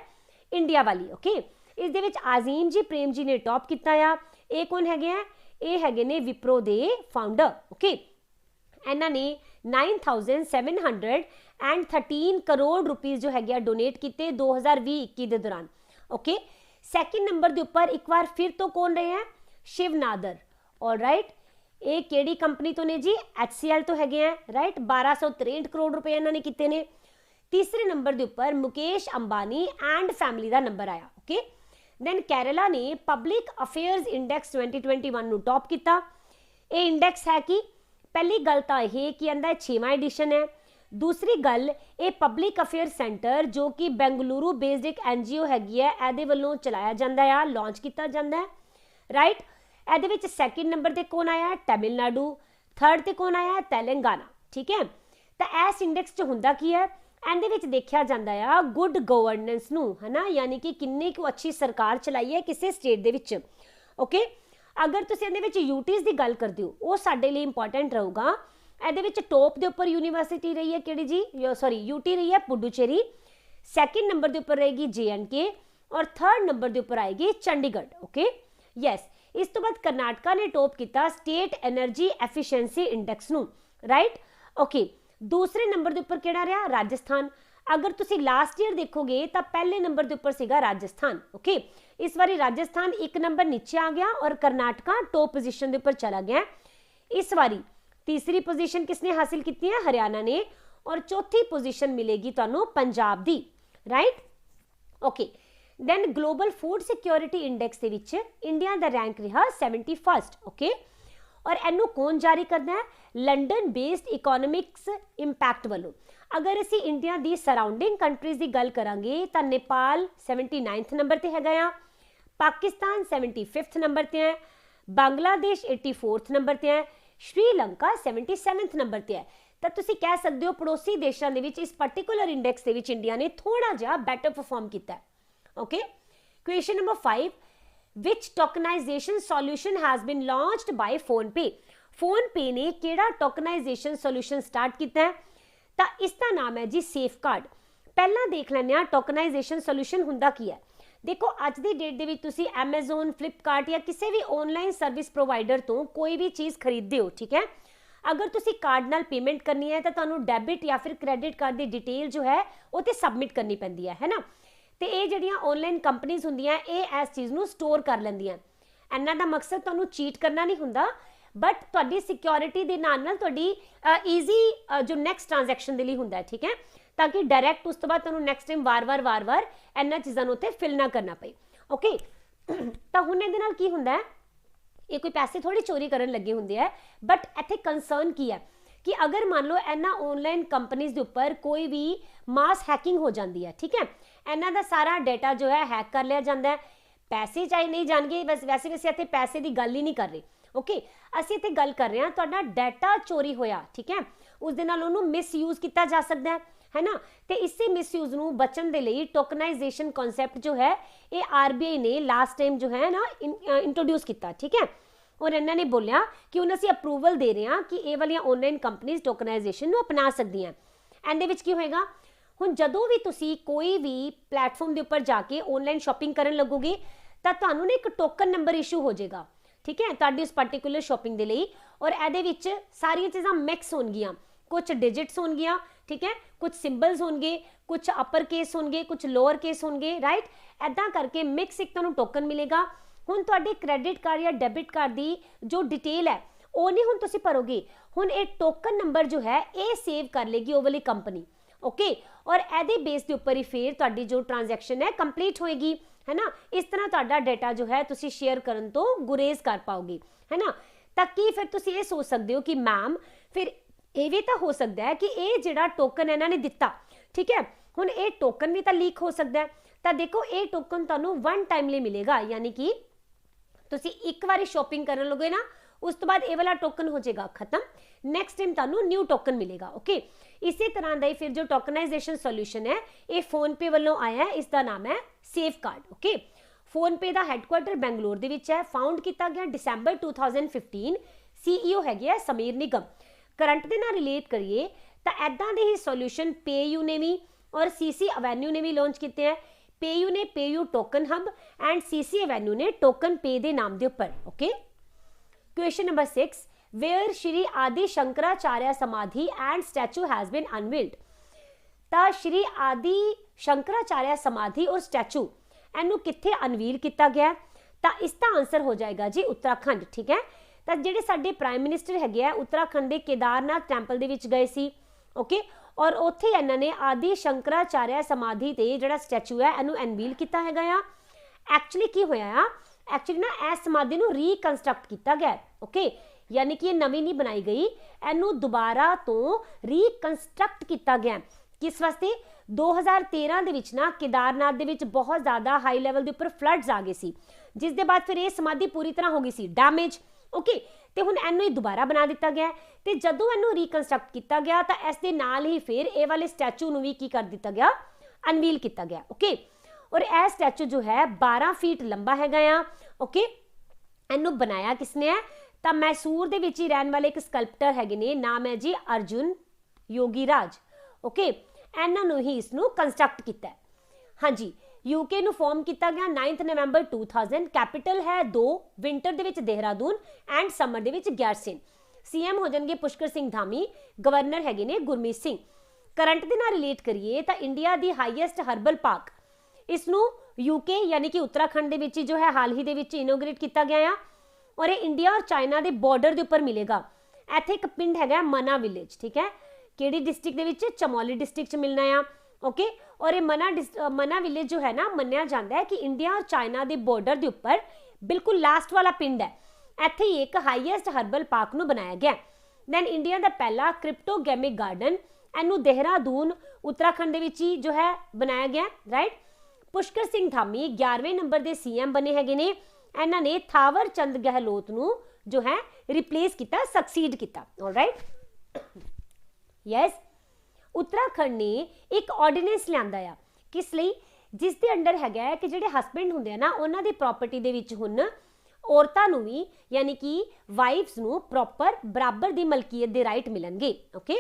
ਇੰਡੀਆ ਵਾਲੀ, ਓਕੇ। ਇਸ ਦੇ ਵਿੱਚ ਆਜ਼ੀਮ ਜੀ ਪ੍ਰੇਮ ਜੀ ਨੇ ਟੌਪ ਕੀਤਾ ਆ। ਇਹ ਕੌਣ ਹੈਗੇ ਆ, ਇਹ ਹੈਗੇ ਨੇ ਵਿਪਰੋ ਦੇ ਫਾਊਂਡਰ, ਓਕੇ। ਇਹਨਾਂ ਨੇ 9713 ਕਰੋੜ ਰੁਪੀਸ ਜੋ ਹੈਗੇ ਆ ਡੋਨੇਟ ਕੀਤੇ 2020-21 ਦੇ ਦੌਰਾਨ, ਓਕੇ। ਸੈਕਿੰਡ ਨੰਬਰ ਦੇ ਉੱਪਰ ਇੱਕ ਵਾਰ ਫਿਰ ਤੋਂ ਕੌਣ ਰਹੇ ਹੈ, शिव नादर, ऑल राइट। ये केड़ी कंपनी तो ने जी, HCL तो हैगे हैं, राइट। 1263 करोड़ रुपए इन्होंने किते ने। तीसरे नंबर के उपर मुकेश अंबानी एंड फैमिली का नंबर आया, ओके। दैन केरला ने पब्लिक अफेयर्स इंडेक्स 2021 ਨੂੰ टॉप किया। ये इंडेक्स है कि पहली गल तो यह कि इहदा 6वां एडिशन है। दूसरी गल ये पब्लिक अफेयर सेंटर जो कि बेंगलुरु बेस्ड एक NGO हैगी है, ਇਹਦੇ ਵੱਲੋਂ चलाया जाता है, लॉन्च किया जाता है, राइट। ਇਹਦੇ ਵਿੱਚ ਸੈਕਿੰਡ ਨੰਬਰ ਤੇ ਕੌਣ ਆਇਆ, ਤਮਿਲਨਾਡੂ। थर्ड ते कौन आया? तेलंगाना। ठीक है, तो इस इंडेक्स च हुंदा की है, ਇਹਦੇ ਵਿੱਚ ਦੇਖਿਆ ਜਾਂਦਾ ਆ ਗੁੱਡ ਗਵਰਨੈਂਸ ਨੂੰ, ਹੈ ਨਾ, ਯਾਨੀ ਕਿ ਕਿੰਨੀ ਕੁ ਅੱਛੀ ਸਰਕਾਰ ਚਲਾਈ ਹੈ ਕਿਸੇ ਸਟੇਟ ਦੇ ਵਿੱਚ। ਓਕੇ, ਅਗਰ ਤੁਸੀਂ ਇਹਦੇ ਵਿੱਚ ਯੂਟੀਜ਼ ਦੀ ਗੱਲ ਕਰਦੇ ਹੋ, ਉਹ ਸਾਡੇ ਲਈ ਇੰਪੋਰਟੈਂਟ ਰਹੂਗਾ। ਇਹਦੇ ਵਿੱਚ ਟੋਪ ਦੇ ਉੱਪਰ ਯੂਨੀਵਰਸਿਟੀ ਰਹੀ ਹੈ ਕਿਹੜੀ ਜੀ? ਸੌਰੀ, ਯੂਟੀ ਰਹੀ ਹੈ ਪੁਡੂਚੇਰੀ। ਸੈਕਿੰਡ ਨੰਬਰ ਦੇ ਉੱਪਰ ਰਹੇਗੀ JNK ਔਰ ਥਰਡ ਨੰਬਰ ਦੇ ਉੱਪਰ ਆਏਗੀ ਚੰਡੀਗੜ੍ਹ। Okay, yes. ਇਸ ਤੋਂ ਬਾਅਦ ਕਰਨਾਟਕਾ ਨੇ ਟੋਪ ਕੀਤਾ ਸਟੇਟ ਐਨਰਜੀ ਐਫੀਸ਼ੀਐਂਸੀ ਇੰਡੈਕਸ ਨੂੰ, ਰਾਈਟ। ਓਕੇ, दूसरे नंबर के उपर किहड़ा रहा? राजस्थान। अगर तुसी लास्ट ईयर देखोगे तो पहले नंबर के उपर सीगा राजस्थान। ओके, इस बारी राजस्थान एक नंबर नीचे आ गया और कर्नाटका टॉप पोजीशन के उपर चला गया। इस बारी तीसरी पोजीशन किसने हासिल की है? हरियाणा ने। और चौथी पोजीशन मिलेगी तुहानू पंजाब दी, right. Okay, then global food security index के विच इंडिया का रैंक रहा 71st। ओके, और इनू कौन जारी करता है? लंडन बेस्ड इकोनॉमिक्स इंपैक्ट वालों। अगर असी इंडिया की सराउंडिंग कंट्रीज़ की गल करांगे तो नेपाल 79th नंबर पर हैगा, पाकिस्तान 75th नंबर पर है, बांग्लादेश 84th नंबर पर है, श्रीलंका 77th नंबर पर है। तो तुसी कह सकते हो पड़ोसी देशों के विच इस पर्टिकुलर इंडेक्स के विच इंडिया ने थोड़ा जिहा बैटर परफॉर्म किया। Okay, question number 5, which tokenization solution has been launched by PhonePe? PhonePe ने केड़ा टोकनाइजेशन सोल्यूशन स्टार्ट किया है? तो इसका नाम है जी सेफगार्ड। पहला देख लेने टोकनाइजेशन सोल्यूशन हुंदा की है। देखो अज की डेट दे विच तुसी Amazon, फ्लिपकार्ट या किसी भी ऑनलाइन सर्विस प्रोवाइडर तो कोई भी चीज़ खरीदते हो, ठीक है, अगर तुसी कार्ड नाल पेमेंट करनी है तो तुहानू डेबिट या फिर क्रेडिट कार्ड की डिटेल जो है वो ते सबमिट करनी पैंदी है ना। तो ये जिहड़ियां ऑनलाइन कंपनीज हुंदियां ये इस चीज़ नू स्टोर कर लैंदियां। इन्हां दा मकसद तुहानू चीट करना नहीं हुंदा, बट तुहाडी सिक्योरिटी दे नाल नाल तुहाडी ईजी जो नैक्सट ट्रांजैक्शन दे लई हुंदा है, ठीक है, ताकि डायरैक्ट उस तो बाद तुहानू नैक्सट टाइम वार वार इन्हां चीज़ां नू उत्ते फिल ना करना पए। ओके, तो हुण इहदे नाल की हुंदा है, ये कोई पैसे थोड़ी चोरी करन लगे हुंदे है, बट इत्थे कंसर्न की है कि अगर मान लो इन्हां ऑनलाइन कंपनीज दे उपर कोई भी मास हैकिंग हो जाती है, ठीक है, इन्हां दा सारा डेटा जो है हैक कर लिया जाता है। पैसे चाहे नहीं जाएंगे, बस वैसे इत्थे पैसे की गल ही नहीं कर रहे। ओके, असीं इत्थे गल कर रहे हैं तुहाडा डाटा चोरी होया, ठीक है, उस दे नाल उहनूं मिसयूज किया जा सकता है ना। तो इसे मिसयूज नूं बचण दे लई टोकनाइजेशन कॉन्सैप्ट जो है ये RBI ने लास्ट टाइम जो है ना इंट्रोड्यूस किया, ठीक है, और इन्होंने बोलिया कि हुण असीं अप्रूवल दे रहे हैं कि ये वालियां ऑनलाइन कंपनीज टोकनाइजेशन नूं अपना सकदियां। इहदे विच की होएगा, हुण जदों भी तुसी कोई भी प्लेटफॉर्म के उपर जाके ऑनलाइन शॉपिंग करन लगोगे तो तुहानूं ना एक टोकन नंबर इशू हो जाएगा, ठीक है, तुहाडी उस पर्टिकुलर शॉपिंग के लिए। और इहदे विच सारियां चीज़ां मिक्स होणगियां, कुछ डिजिट्स होणगियां, ठीक है, कुछ सिंबल्स होणगे, कुछ अपर केस होणगे, कुछ लोअर केस होणगे, राइट। इदां करके मिक्स एक तुहानूं टोकन मिलेगा। हुण तुहाडे क्रेडिट कार्ड या डेबिट कार्ड की जो डिटेल है वो नहीं हुण तुसीं भरोगे, हुण ये टोकन नंबर जो है ये सेव कर लेगी वो वाली कंपनी। ओके, और एदे बेस के उपर ही फिर तुहाडी जो ट्रांजैक्शन है कंप्लीट होएगी, है ना। इस तरह तुहाडा डेटा जो है तुसीं शेयर करन तो गुरेज कर पाओगे, है ना। ताकि फिर तुसीं ये सोच सकते हो कि मैम फिर ये भी तो हो सकता है कि ये जिहड़ा टोकन इन्हां ने दिता, ठीक है, हुण ये टोकन भी तो लीक हो सकता है। तो देखो ये टोकन तुहानूं वन टाइमली मिलेगा, यानी कि तुसीं एक बारी शॉपिंग करन लगोगे ना, उस तो बाद ये वाला टोकन हो जाएगा खत्म, नैक्सट टाइम तुहानूं न्यू टोकन मिलेगा। ओके, इसी तरह का ही फिर जो टोकनाइजेशन सोल्यूशन है ये फोनपे वालों आया है, इसका नाम है सेफगार्ड। ओके, फोनपे का हैडक्वार्टर बेंगलुरु दे विच है, फाउंड किया गया December 2015, CEO है समीर निगम। करंट के नाल रिलेट करिए तो इदां दे ही सोल्यूशन पेयू ने भी और CC एवेन्यू ने भी लॉन्च किए हैं। पेयू ने PayU token hub and CC avenue ने टोकन पे दे नाम के उपर। Okay, question number 6, where Shri Adi Shankaracharya samadhi and statue has been unveiled. तो श्री आदि शंकराचार्य समाधि और स्टैचू इनू कित्थे अनवील किया गया, तो इसका आंसर हो जाएगा जी उत्तराखंड, ठीक है। तो जिहड़े साडे प्राइम मिनिस्टर हैगे आ उत्तराखंड के केदारनाथ टैंपल दे विच गए सी, ओके, और उत्थे इन्हां ने आदि शंकराचार्य समाधि ते जिहड़ा स्टैचू है इनू अनवील किया हैगा आ। एक्चुअली की होया आ, एक्चुअली ना इस समाधि नू रीकनस्ट्रक्ट किया गया, ओके, यानी कि ये नवी नहीं बनाई गई, इनू दोबारा तो रीकनस्ट्रक्ट किया गया। किस वास्ते? 2013 दे विच ना केदारनाथ दे विच बहुत ज़्यादा हाई लैवल के उपर फ्लड्स आ गए सी, जिस दे बाद फिर ये समाधि पूरी तरह हो गई सी डैमेज, ओके। तो हुण इनू दोबारा बना दिता गया तो जदों इनू रिकनस्ट्रक्ट किया गया तो इस दे नाल ही फिर ये वाले स्टैचू नू भी की कर दिता गया, अनवील किया गया। ओके। और यह स्टैचू जो है 12 फीट लंबा है। ओके। इनू बनाया किसने है तो मैसूर दे विच ही रहने वाले एक स्कल्पटर है ने, नाम है जी अर्जुन योगीराज। ओके। इन्होंने ही इसनू कंस्ट्रक्ट किया है। हाँ जी, यूके नू फॉर्म किया गया 9 नवंबर 2000। कैपिटल है 2, विंटर दे विच देहरादून एंड समर दे विच गैरसेन। सीएम हो जाएंगे पुष्कर सिंह धामी, गवर्नर है ने गुरमीत सिंह। करंट दे नाल रिलेट करिए तो इंडिया दी हाईएस्ट हर्बल पार्क इसनू यूके यानी कि उत्तराखंड दे विच जो है हाल ही दे विच इनोग्रेट किया गया है और ये इंडिया और चाइना के बॉर्डर के उपर मिलेगा। इत्थे एक पिंड है मना विलेज, ठीक है, किहड़ी डिस्ट्रिक्ट दे विच, चमोली डिस्ट्रिक्ट मिलना है। ओके। और ये मना विलेज जो है ना मन्निया जाता है कि इंडिया और चाइना के बॉर्डर के उपर बिल्कुल लास्ट वाला पिंड है। इत्थे ही एक हाईएस्ट हर्बल पार्क नू बनाया गया। दैन इंडिया का पहला क्रिप्टोगैमिक गार्डन इनू देहरादून उत्तराखंड ही जो है बनाया गया। राइट। पुष्कर सिंह धामी 11वें नंबर के सीएम बने है ने। इन्होंने थावर चंद गहलोत नू जो है रिप्लेस किया, सक्सीड किया। ऑलराइट। यस। उत्तराखंड ने एक ऑर्ਡੀਨੈਂਸ लियांदा आ किस लिए, जिस दे अंडर है कि जिहड़े हस्बैंड हुंदे ना उन्हां दी प्रॉपर्टी दे विच हुण औरतां नूं भी यानी कि वाइफ्स नूं प्रॉपर बराबर दी मलकीयत दे राइट मिलणगे। ओके।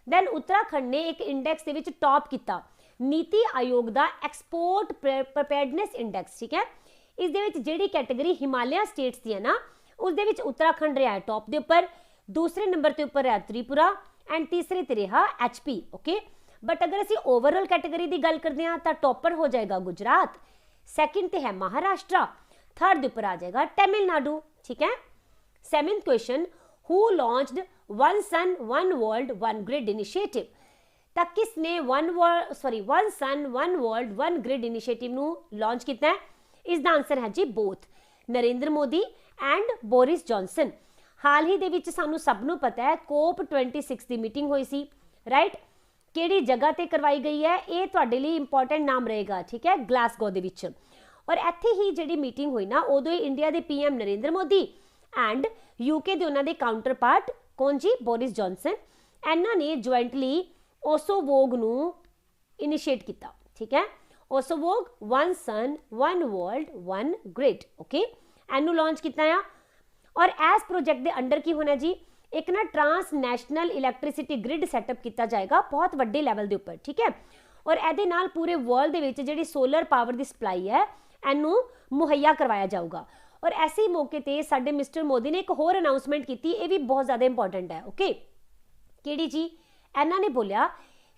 दैन उत्तराखंड ने एक इंडैक्स दे विच टॉप किया, नीति आयोग दा एक्सपोर्ट प्रिपेयर्डनेस इंडैक्स। ठीक है। इस दे विच जिहड़ी कैटेगरी हिमालय स्टेट्स दी है ना उस दे विच उत्तराखंड रहा टॉप दे उपर, दूसरे नंबर के उपर रहा त्रिपुरा एंड तीसरे ते रहा HP। ओके। बट अगर असी ओवरऑल कैटेगरी की गल करते हैं तो टॉपर हो जाएगा गुजरात, सैकेंड ते है महाराष्ट्र, थर्ड के उपर आ जाएगा तमिलनाडु। ठीक है। 7th question, who launched one sun one world one grid initiative. तो किसने one sun one world one grid initiative नू लॉन्च किया है? इसका आंसर है जी both, Narendra Modi and Boris Johnson. हाल ही दे विच सानू सबनों पता है COP26 की मीटिंग हुई सी। राइट। किहड़ी जगह ते करवाई गई है ये तुहाडे लिए इंपॉर्टेंट नाम रहेगा। ठीक है। ग्लासगो दे विच। और इत्थे ही जिहड़ी मीटिंग हुई ना उदों ही इंडिया के PM Narendra Modi and UK दे उन्हां दे काउंटर पार्ट कौन जी, बोरिस जॉनसन, इन्हां ने ज्वाइंटली ओसोवोग नू इनिशिएट किया। ठीक है। ओसोवोग one sun one world one grid. Okay. इनू लॉन्च किया। और एस प्रोजेक्ट के अंडर की होना जी एक ना transnational electricity grid setup किया जाएगा बहुत वड्डे लैवल के उपर। ठीक है। और ये नाल पूरे वर्ल्ड दे विच जिहड़ी सोलर पावर की सप्लाई है इनू मुहैया करवाया जाऊगा। और ऐसे ही मौके पर साडे मिस्टर मोदी ने एक होर अनाउंसमेंट की, ये भी बहुत ज़्यादा इंपॉर्टेंट है। ओके। किहड़ी जी, इन्होंने बोलिया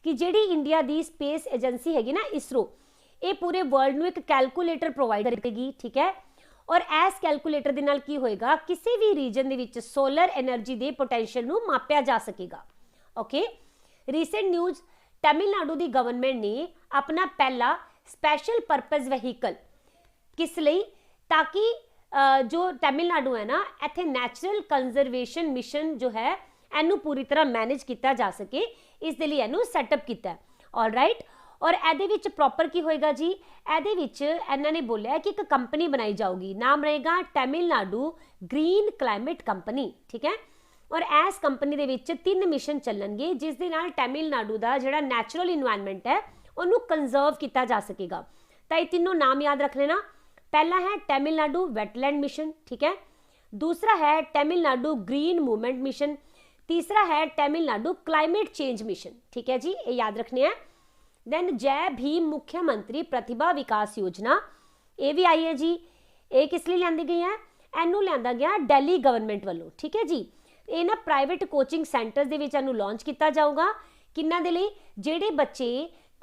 कि जिहड़ी इंडिया की स्पेस एजेंसी हैगी ना इसरो, ये पूरे वर्ल्ड में एक कैलकुलेटर प्रोवाइड करेगी। ठीक है। और इस कैलकुलेटर के नाल की होएगा किसी भी रीजन दे विच सोलर एनर्जी के पोटेंशियल नू मापिया जा सकेगा। ओके। रीसेंट न्यूज़, तमिलनाडु की गवर्नमेंट ने अपना पहला स्पैशल परपज़ वहीकल किस लिए, ताकि जो तमिलनाडु है ना इत्थे नैचुरल कंजरवेशन मिशन जो है इनू पूरी तरह मैनेज किया जा सके, इस दे लिए इनू सैटअप किया। ऑलराइट। और एदे विच प्रॉपर की होएगा जी, एदे विच इन्होंने बोलिया कि एक कंपनी बनाई जाऊगी, नाम रहेगा तमिलनाडु ग्रीन क्लाइमेट कंपनी। ठीक है। और इस कंपनी दे विच 3 मिशन चलणगे जिस दे नाल तमिलनाडु का जिहड़ा नैचुरल इन्वायरमेंट है उन्होंने कंजर्व किया जा सकेगा। तो ये तीनों नाम याद रख लेना। पहला है तमिलनाडु वेटलैंड मिशन। ठीक है। दूसरा है तमिलनाडु ग्रीन मूवमेंट मिशन, तीसरा है तमिलनाडु क्लाइमेट चेंज मिशन। ठीक है जी, ये याद रखने हैं। दैन जय भीम मुख्यमंत्री प्रतिभा विकास योजना, ये भी आई है जी। ये किस लिए लियांदी गई है? इनू लियांदा गया दिल्ली गवर्नमेंट वालों। ठीक है जी। ये ना प्राइवेट कोचिंग सेंटर्स दे विच इनू लॉन्च किया जाऊगा। किन्ना दे लई? जिहड़े बच्चे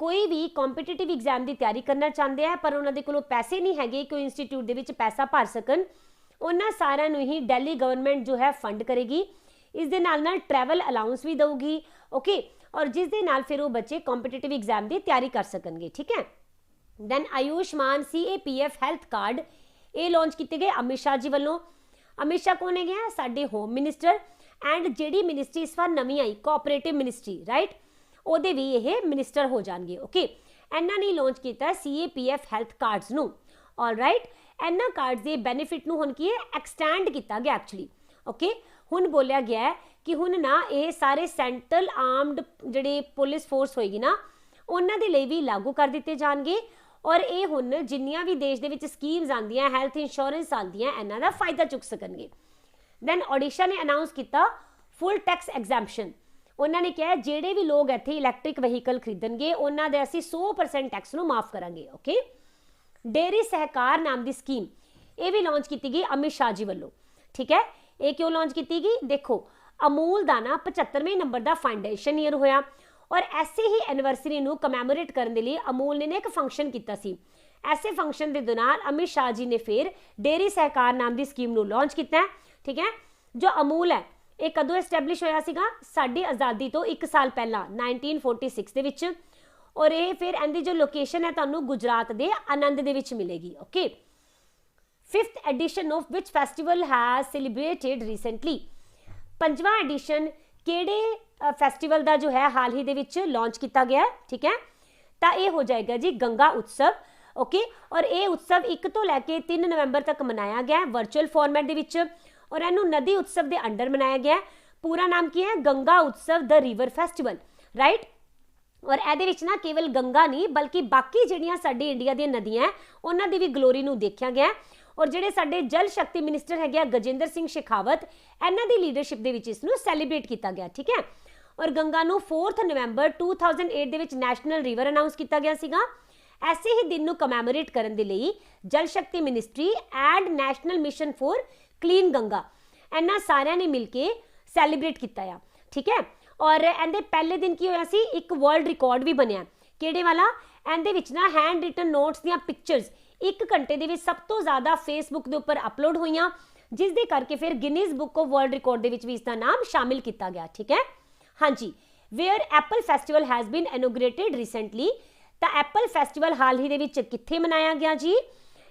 कोई भी कॉम्पीटिटिव एग्जाम की तैयारी करना चाहते हैं पर उन्होंने कोलों पैसे नहीं हैगे कोई इंस्टीट्यूट दे विच पैसा भर सकन, उन्हां सारिਆਂ ਨੂੰ ही दिल्ली गवर्नमेंट जो है फंड करेगी। इस दे नाल नाल ट्रैवल अलाउंस भी देगी। ओके। और जिस दे नाल फिर वो बच्चे कॉम्पीटिटिव एग्जाम की तैयारी कर सकणगे। ठीक है। Then Ayushman CAPF health card ये लॉन्च किए गए अमित शाह जी वालों। अमित शाह कौन है? साडे होम मिनिस्टर एंड जिहड़ी मिनिस्ट्री इस बार नवी आई कोऑपरेटिव मिनिस्ट्री, राइट, ਉਹਦੇ भी ये मिनिस्टर हो जाएंगे। ओके। इन्हों ने लॉन्च किया CAPF हैल्थ कार्ड्स नू। All right. इन्होंने कार्ड्स के बैनीफिट नू हुण की एक्सटेंड किया गया एक्चुअली। ओके हुण बोलिया गया है कि हुण ना ये सारे सेंट्रल आर्मड जिहड़ी पुलिस फोर्स होएगी ना उन्हां दे लई भी लागू कर दिते जाणगे और ये हुण जिन्नियां भी देश दे विच स्कीम्स आंदियां हैल्थ इंश्योरेंस आंदियां इन्हां दा फायदा चुक सकणगे। दैन ओडिशा ने अनाउंस किया फुल टैक्स एग्जैम्पशन। उन्होंने कहा जेडे भी लोग इत्थे इलैक्ट्रिक व्हीकल खरीदणगे उन्हां दे असीं 100% टैक्स नूं माफ करांगे। ओके डेयरी सहकार नाम की स्कीम ये भी लॉन्च की गई अमित शाह जी वालों। ठीक है ये क्यों लॉन्च की गई? देखो अमूल का ना 75वें नंबर का फाउंडेशन ईयर होया और ऐसे ही एनिवर्सरी नूं कमैमोरेट करने लिए अमूल ने एक फंक्शन किया सी। ऐसे फंक्शन के दौरान अमित शाह जी ने फिर डेयरी सहकार नाम की स्कीम नूं लॉन्च किया। ठीक है जो अमूल है ये कदों एस्टैबलिश होया सीगा? साडी आज़ादी तो 1 साल पहला 1946 दे विच और ये फिर इहदी जो लोकेशन है तुहानूं गुजरात दे आनंद दे विच मिलेगी। Okay 5th edition of which festival has celebrated recently. 5वां एडिशन किहड़े फेस्टिवल का जो है हाल ही दे विच लॉन्च किया गया। ठीक है तो ये हो जाएगा जी गंगा उत्सव। ओके और ये उत्सव 1 तो लैके 3 नवंबर तक मनाया गया वर्चुअल फॉर्मेट दे विच और इनू नदी उत्सव के अंडर मनाया गया। पूरा नाम की है गंगा उत्सव द रिवर फेस्टिवल राइट। और ये ना केवल गंगा नहीं बल्कि बाकी जिहड़ियां साडी इंडिया दी नदियां उन्हां दी भी ग्लोरी नूं देखा गया और जिहड़े साडे जल शक्ति मिनिस्टर है गजेंद्र सिंह शेखावत इन्हां दी लीडरशिप दे विच इसनूं सैलीब्रेट किया गया। ठीक है और गंगा नूं 4 नवंबर 2008 दे विच नैशनल रिवर अनाउंस किया गया सीगा। ऐसे ही दिन नूं कमैमोरेट करन दे लई जल शक्ति ministry and national mission for clean Ganga इन्हां सारिਆਂ ने मिलके सैलीब्रेट किया। ठीक है और इहदे पहले दिन की होया सी एक वर्ल्ड रिकॉर्ड भी बनया किहड़े वाला इहदे विच ना हैंड रिटन नोट्स दीयां पिक्चर्स 1 घंटे दे विच सब तो ज़्यादा फेसबुक के उपर अपलोड हुईयां जिस दे करके फिर Guinness book of world record दे विच भी इसका नाम शामिल किया गया। ठीक है हाँ जी where apple festival has been inaugurated recently. तो एप्पल फैसटिवल हाल ही दे विच कित्थे मनाया गया जी?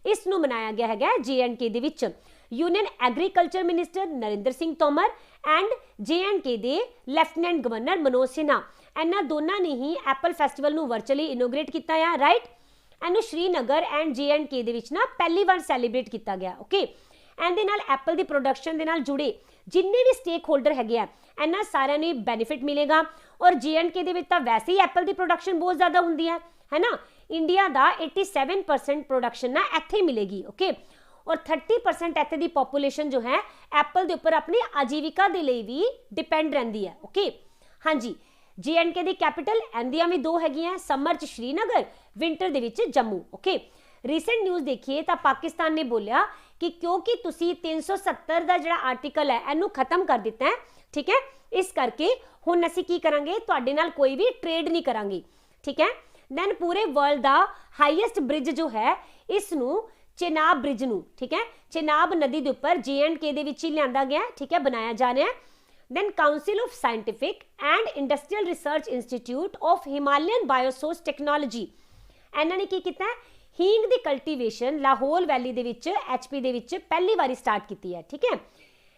इसनूं मनाया गया है JNK दे विच। Union agriculture minister Narendra Singh Tomar and JNK दे लैफ्टिनेंट गवर्नर मनोज सिन्हा इन्हां दोनों ने ही एप्पल फैसटिवल नूं वर्चुअली इनोग्रेट किया है राइट। इनू श्रीनगर एंड JNK दे विच ना पहली बार सैलीब्रेट किया गया। ओके इहदे नाल एप्पल की प्रोडक्शन दे नाल जुड़े जिन्ने भी स्टेक होल्डर है इन्हां सारिਆਂ ਨੂੰ बेनीफिट मिलेगा और JNK दे विच तां वैसे ही एप्पल की प्रोडक्शन बहुत ज़्यादा हुंदी है ना। इंडिया का 87% प्रोडक्शन ना इत्थे मिलेगी। ओके और 30% इत्थे दी पॉपूलेशन जो है एप्पल के उपर अपनी आजीविका के लिए भी डिपेंड रहती है। ओके हाँ जी JNK दी कैपिटल इंदियां भी 2 हैगियां समर च श्रीनगर विंटर दे विच जम्मू। ओके रीसेंट न्यूज़ देखिए तो पाकिस्तान ने बोलिया कि क्योंकि तुसी 370 का जिहड़ा आर्टिकल है इनू खत्म कर दिता है। ठीक है इस करके हुण असीं की करांगे तुहाडे नाल कोई भी ट्रेड नहीं करांगे। ठीक है दैन पूरे वर्ल्ड का हाईएस्ट ब्रिज जो है इसनू चेनाब ब्रिज नूं ठीक है चेनाब नदी के उपर JNK दे विच ही लिआंदा गया। ठीक है बनाया जा रहा है। Then council of scientific and industrial research institute of Himalayan bioresource technology इन्हां ने की कीता है हींग दी कल्टीवेशन लाहौल वैली दे विच HP दे विच पहली बारी स्टार्ट की है। ठीक है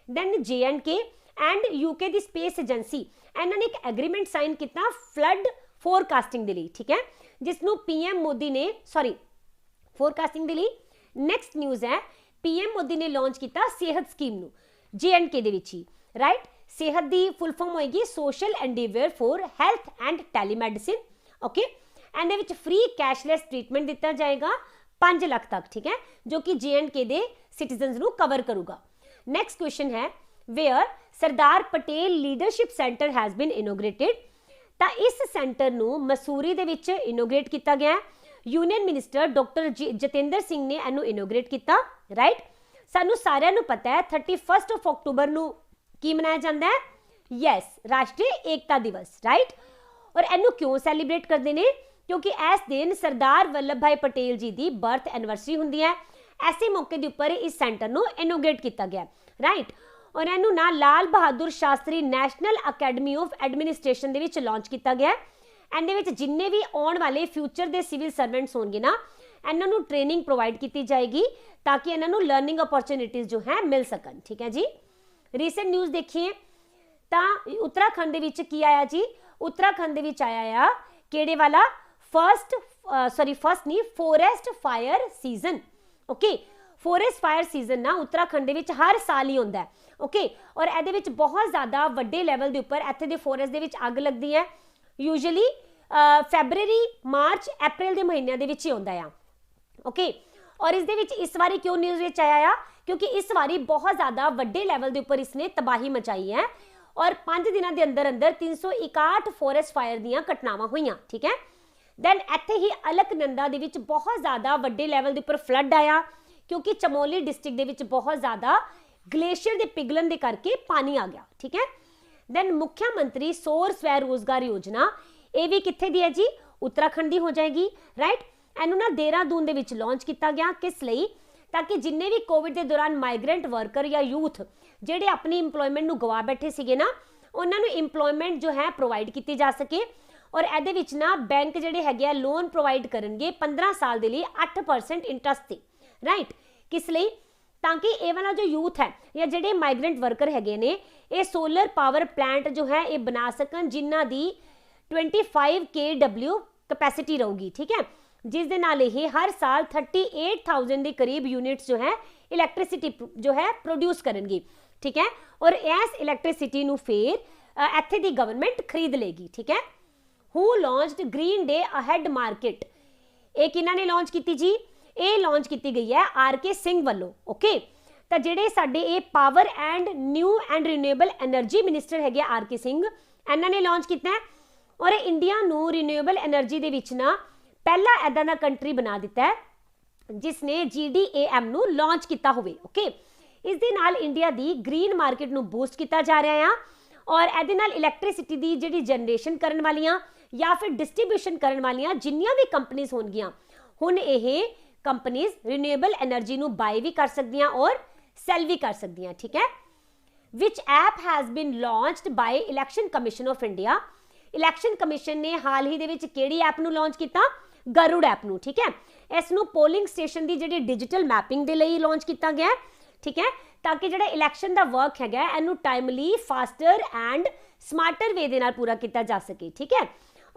दैन JNK एंड UK दी स्पेस एजेंसी इन्हां ने एक एग्रीमेंट साइन किया फ्लड फोरकास्टिंग दे लई। ठीक है जिसनूं PM मोदी ने फोरकास्टिंग दे लई। नैक्सट न्यूज़ है PM मोदी ने लॉन्च किया सेहत स्कीम नूं JNK दे विच ही राइट। सेहत दी फुल फॉर्म होएगी social Endeavour for health and telemedicine. Okay and which free cashless treatment दिता जाएगा 5 लाख तक। ठीक है जो कि JNK दे सिटीजनस नूं कवर करूगा। नैक्सट क्वेश्चन है where Sardar Patel leadership centre has been inaugurated. तो इस सेंटर नूं मसूरी दे विच इनोग्रेट किया गया। Union minister doctor Jatendra Singh ने इनू इनोग्रेट किया राइट। सानू सारिਆਂ ਨੂੰ पता है 31 अक्टूबर नूं की मनाया जाता है यस राष्ट्रीय एकता दिवस राइट। और इनू क्यों सैलीब्रेट करते हैं क्योंकि इस दिन सरदार वल्लभ भाई पटेल जी की बर्थ एनिवर्सरी होंदी है। ऐसे मौके के उपर इस सेंटर नूं इनोग्रेट किया गया राइट। और इनू ना Lal Bahadur Shastri national academy of administration दे विच लॉन्च किया गया। इहदे विच जिन्ने भी आने वाले फ्यूचर के सिविल सर्वेंट्स होंगे ना इन्हां नूं ट्रेनिंग प्रोवाइड की जाएगी ताकि इन्हां नूं लर्निंग अपॉर्चुनिटीज़ जो है मिल सकन। ठीक है जी रीसेंट न्यूज़ देखिए तो उत्तराखंड दे विच की आया जी उत्तराखंड दे विच आया आ किहड़े वाला फर्स्ट नहीं forest fire season. Okay forest fire season ਨਾ ਉੱਤਰਾਖੰਡ ਦੇ ਵਿੱਚ ਹਰ ਸਾਲ ਹੀ ਹੁੰਦਾ ਹੈ, ਓਕੇ। ਔਰ ਇਹਦੇ ਵਿੱਚ ਬਹੁਤ ਜ਼ਿਆਦਾ ਵੱਡੇ ਲੈਵਲ ਦੇ ਉੱਪਰ ਇੱਥੇ ਦੇ ਫੋਰੈਸਟ ਦੇ ਵਿੱਚ ਅੱਗ ਲੱਗਦੀ ਹੈ, ਯੂਜੂਅਲੀ ਫੈਬਰਰੀ, ਮਾਰਚ, ਅਪ੍ਰੈਲ ਦੇ ਮਹੀਨਿਆਂ ਦੇ ਵਿੱਚ ਹੀ ਹੁੰਦਾ ਆ, ਓਕੇ। ਔਰ ਇਸ ਦੇ ਵਿੱਚ ਇਸ ਵਾਰੀ ਕਿਉਂ ਨਿਊਜ਼ ਵਿੱਚ ਆਇਆ ਆ, ਕਿਉਂਕਿ ਇਸ ਵਾਰੀ ਬਹੁਤ ਜ਼ਿਆਦਾ ਵੱਡੇ ਲੈਵਲ ਦੇ ਉੱਪਰ ਇਸਨੇ ਤਬਾਹੀ ਮਚਾਈ ਹੈ ਔਰ 5 ਦਿਨਾਂ ਦੇ ਅੰਦਰ ਅੰਦਰ 361 ਫੋਰੈਸਟ ਫਾਇਰ ਦੀਆਂ ਘਟਨਾਵਾਂ ਹੋਈਆਂ, ਠੀਕ ਹੈ। ਦੈਨ ਇੱਥੇ ਹੀ ਅਲਕਨੰਦਾ ਦੇ ਵਿੱਚ ਬਹੁਤ ਜ਼ਿਆਦਾ ਵੱਡੇ ਲੈਵਲ ਦੇ ਉੱਪਰ ਫਲੱਡ ਆਇਆ, ਕਿਉਂਕਿ ਚਮੋਲੀ ਡਿਸਟ੍ਰਿਕਟ ਦੇ ਵਿੱਚ ਬਹੁਤ ਜ਼ਿਆਦਾ ਗਲੇਸ਼ੀਅਰ ਦੇ ਪਿਘਲਣ ਦੇ ਕਰਕੇ ਪਾਣੀ ਆ ਗਿਆ, ਠੀਕ ਹੈ। ਦੈਨ ਮੁੱਖ ਮੰਤਰੀ ਸੌਰ ਸਵੈ ਰੋਜ਼ਗਾਰ ਯੋਜਨਾ, ਇਹ ਵੀ ਕਿੱਥੇ ਦੀ ਹੈ ਜੀ, ਉੱਤਰਾਖੰਡ ਦੀ ਹੋ ਜਾਏਗੀ, ਰਾਈਟ। ਇਹਨੂੰ ਨਾ ਦੇਹਰਾਦੂਨ ਦੇ ਵਿੱਚ ਲਾਂਚ ਕੀਤਾ ਗਿਆ, ਕਿਸ ਲਈ, ਤਾਂ ਕਿ ਜਿੰਨੇ ਵੀ ਕੋਵਿਡ ਦੇ ਦੌਰਾਨ ਮਾਈਗ੍ਰੈਂਟ ਵਰਕਰ ਜਾਂ ਯੂਥ ਜਿਹੜੇ ਆਪਣੀ ਇੰਪਲੋਇਮੈਂਟ ਨੂੰ ਗਵਾ ਬੈਠੇ ਸੀਗੇ ਨਾ, ਉਹਨਾਂ ਨੂੰ ਇੰਪਲੋਇਮੈਂਟ ਜੋ ਹੈ ਪ੍ਰੋਵਾਈਡ ਕੀਤੀ ਜਾ ਸਕੇ। ਔਰ ਇਹਦੇ ਵਿੱਚ ਨਾ ਬੈਂਕ ਜਿਹੜੇ ਹੈਗੇ ਆ ਲੋਨ ਪ੍ਰੋਵਾਈਡ ਕਰਨਗੇ 15 ਸਾਲ ਦੇ ਲਈ 8% ਇੰਟਰਸਟ ਤੇ, ਰਾਈਟ। ਕਿਸ ਲਈ, ਤਾਂ ਕਿ ਇਹ ਵਾਲਾ ਜੋ ਯੂਥ ਹੈ ਜਾਂ ਜਿਹੜੇ ਮਾਈਗ੍ਰੈਂਟ ਵਰਕਰ ਹੈਗੇ ਨੇ, ਇਹ ਸੋਲਰ ਪਾਵਰ ਪਲਾਂਟ ਜੋ ਹੈ ਇਹ ਬਣਾ ਸਕਣ, ਜਿਨ੍ਹਾਂ ਦੀ 25 kW ਕੈਪੈਸਿਟੀ ਰਹੂਗੀ, ਠੀਕ ਹੈ, ਜਿਸ ਦੇ ਨਾਲ ਇਹ ਹਰ ਸਾਲ 38,000 ਦੇ ਕਰੀਬ ਯੂਨਿਟਸ ਜੋ ਹੈ ਇਲੈਕਟ੍ਰਿਸਿਟੀ ਜੋ ਹੈ ਪ੍ਰੋਡਿਊਸ ਕਰਨਗੇ, ਠੀਕ ਹੈ। ਔਰ ਇਸ ਇਲੈਕਟ੍ਰਿਸਿਟੀ ਨੂੰ ਫਿਰ ਇੱਥੇ ਦੀ ਗਵਰਨਮੈਂਟ ਖਰੀਦ ਲੇਗੀ, ਠੀਕ ਹੈ। ਹੂ ਲਾਂਚਡ ਗ੍ਰੀਨ ਡੇ ਅਹੈਡ ਮਾਰਕੀਟ, ਇਹ ਕਿਹਨਾਂ ਨੇ ਲਾਂਚ ਕੀਤੀ ਜੀ, ਇਹ ਲਾਂਚ ਕੀਤੀ ਗਈ ਹੈ ਆਰ.ਕੇ. ਸਿੰਘ ਵੱਲੋਂ, ਓਕੇ। ਤਾਂ ਜਿਹੜੇ ਸਾਡੇ ਇਹ power and new and renewable energy minister ਹੈਗੇ ਆਰ.ਕੇ. ਸਿੰਘ, ਇਹਨਾਂ ਨੇ ਲਾਂਚ ਕੀਤਾ ਹੈ। ਔਰ ਇੰਡੀਆ ਨੂੰ ਰੀਨਿਊਏਬਲ એનર્ਜੀ ਦੇ ਵਿੱਚ ਨਾ ਪਹਿਲਾ ਐਦਾਂ ਦਾ ਕੰਟਰੀ ਬਣਾ ਦਿੱਤਾ ਹੈ ਜਿਸ ਨੇ GDAM ਨੂੰ ਲਾਂਚ ਕੀਤਾ ਹੋਵੇ, ਓਕੇ। ਇਸ ਦੇ ਨਾਲ ਇੰਡੀਆ ਦੀ ਗ੍ਰੀਨ ਮਾਰਕੀਟ ਨੂੰ ਬੂਸਟ ਕੀਤਾ ਜਾ ਰਿਹਾ ਆ ਔਰ ਇਹਦੇ ਨਾਲ ਇਲੈਕਟ੍ਰਿਸਿਟੀ ਦੀ ਜਿਹੜੀ ਜਨਰੇਸ਼ਨ ਕਰਨ ਵਾਲੀਆਂ ਜਾਂ ਫਿਰ ਡਿਸਟ੍ਰੀਬਿਊਸ਼ਨ ਕਰਨ ਵਾਲੀਆਂ ਜਿੰਨੀਆਂ ਵੀ ਕੰਪਨੀਆਂ ਹੋਣਗੀਆਂ, ਹੁਣ ਇਹ ਕੰਪਨੀਆਂ ਰੀਨਿਊਏਬਲ એનર્ਜੀ ਨੂੰ ਬਾਈ ਵੀ ਕਰ ਸਕਦੀਆਂ ਔਰ ਸੈਲ ਵੀ ਕਰ ਸਕਦੀਆਂ, ਠੀਕ ਹੈ। ਵਿਚ app has been launched by election commission of India, election commission ਨੇ ਹਾਲ ਹੀ ਦੇ ਵਿੱਚ ਕਿਹੜੀ ਐਪ ਨੂੰ ਲਾਂਚ ਕੀਤਾ, ਗਰੁੜ ਐਪ ਨੂੰ, ਠੀਕ ਹੈ। ਇਸ ਨੂੰ ਪੋਲਿੰਗ ਸਟੇਸ਼ਨ ਦੀ ਜਿਹੜੀ ਡਿਜੀਟਲ ਮੈਪਿੰਗ ਦੇ ਲਈ ਲਾਂਚ ਕੀਤਾ ਗਿਆ, ਠੀਕ ਹੈ, ਤਾਂ ਕਿ ਜਿਹੜਾ ਇਲੈਕਸ਼ਨ ਦਾ ਵਰਕ ਹੈਗਾ ਇਹਨੂੰ ਟਾਈਮਲੀ, ਫਾਸਟਰ ਐਂਡ ਸਮਾਰਟਰ ਵੇ ਦੇ ਨਾਲ ਪੂਰਾ ਕੀਤਾ ਜਾ ਸਕੇ, ਠੀਕ ਹੈ।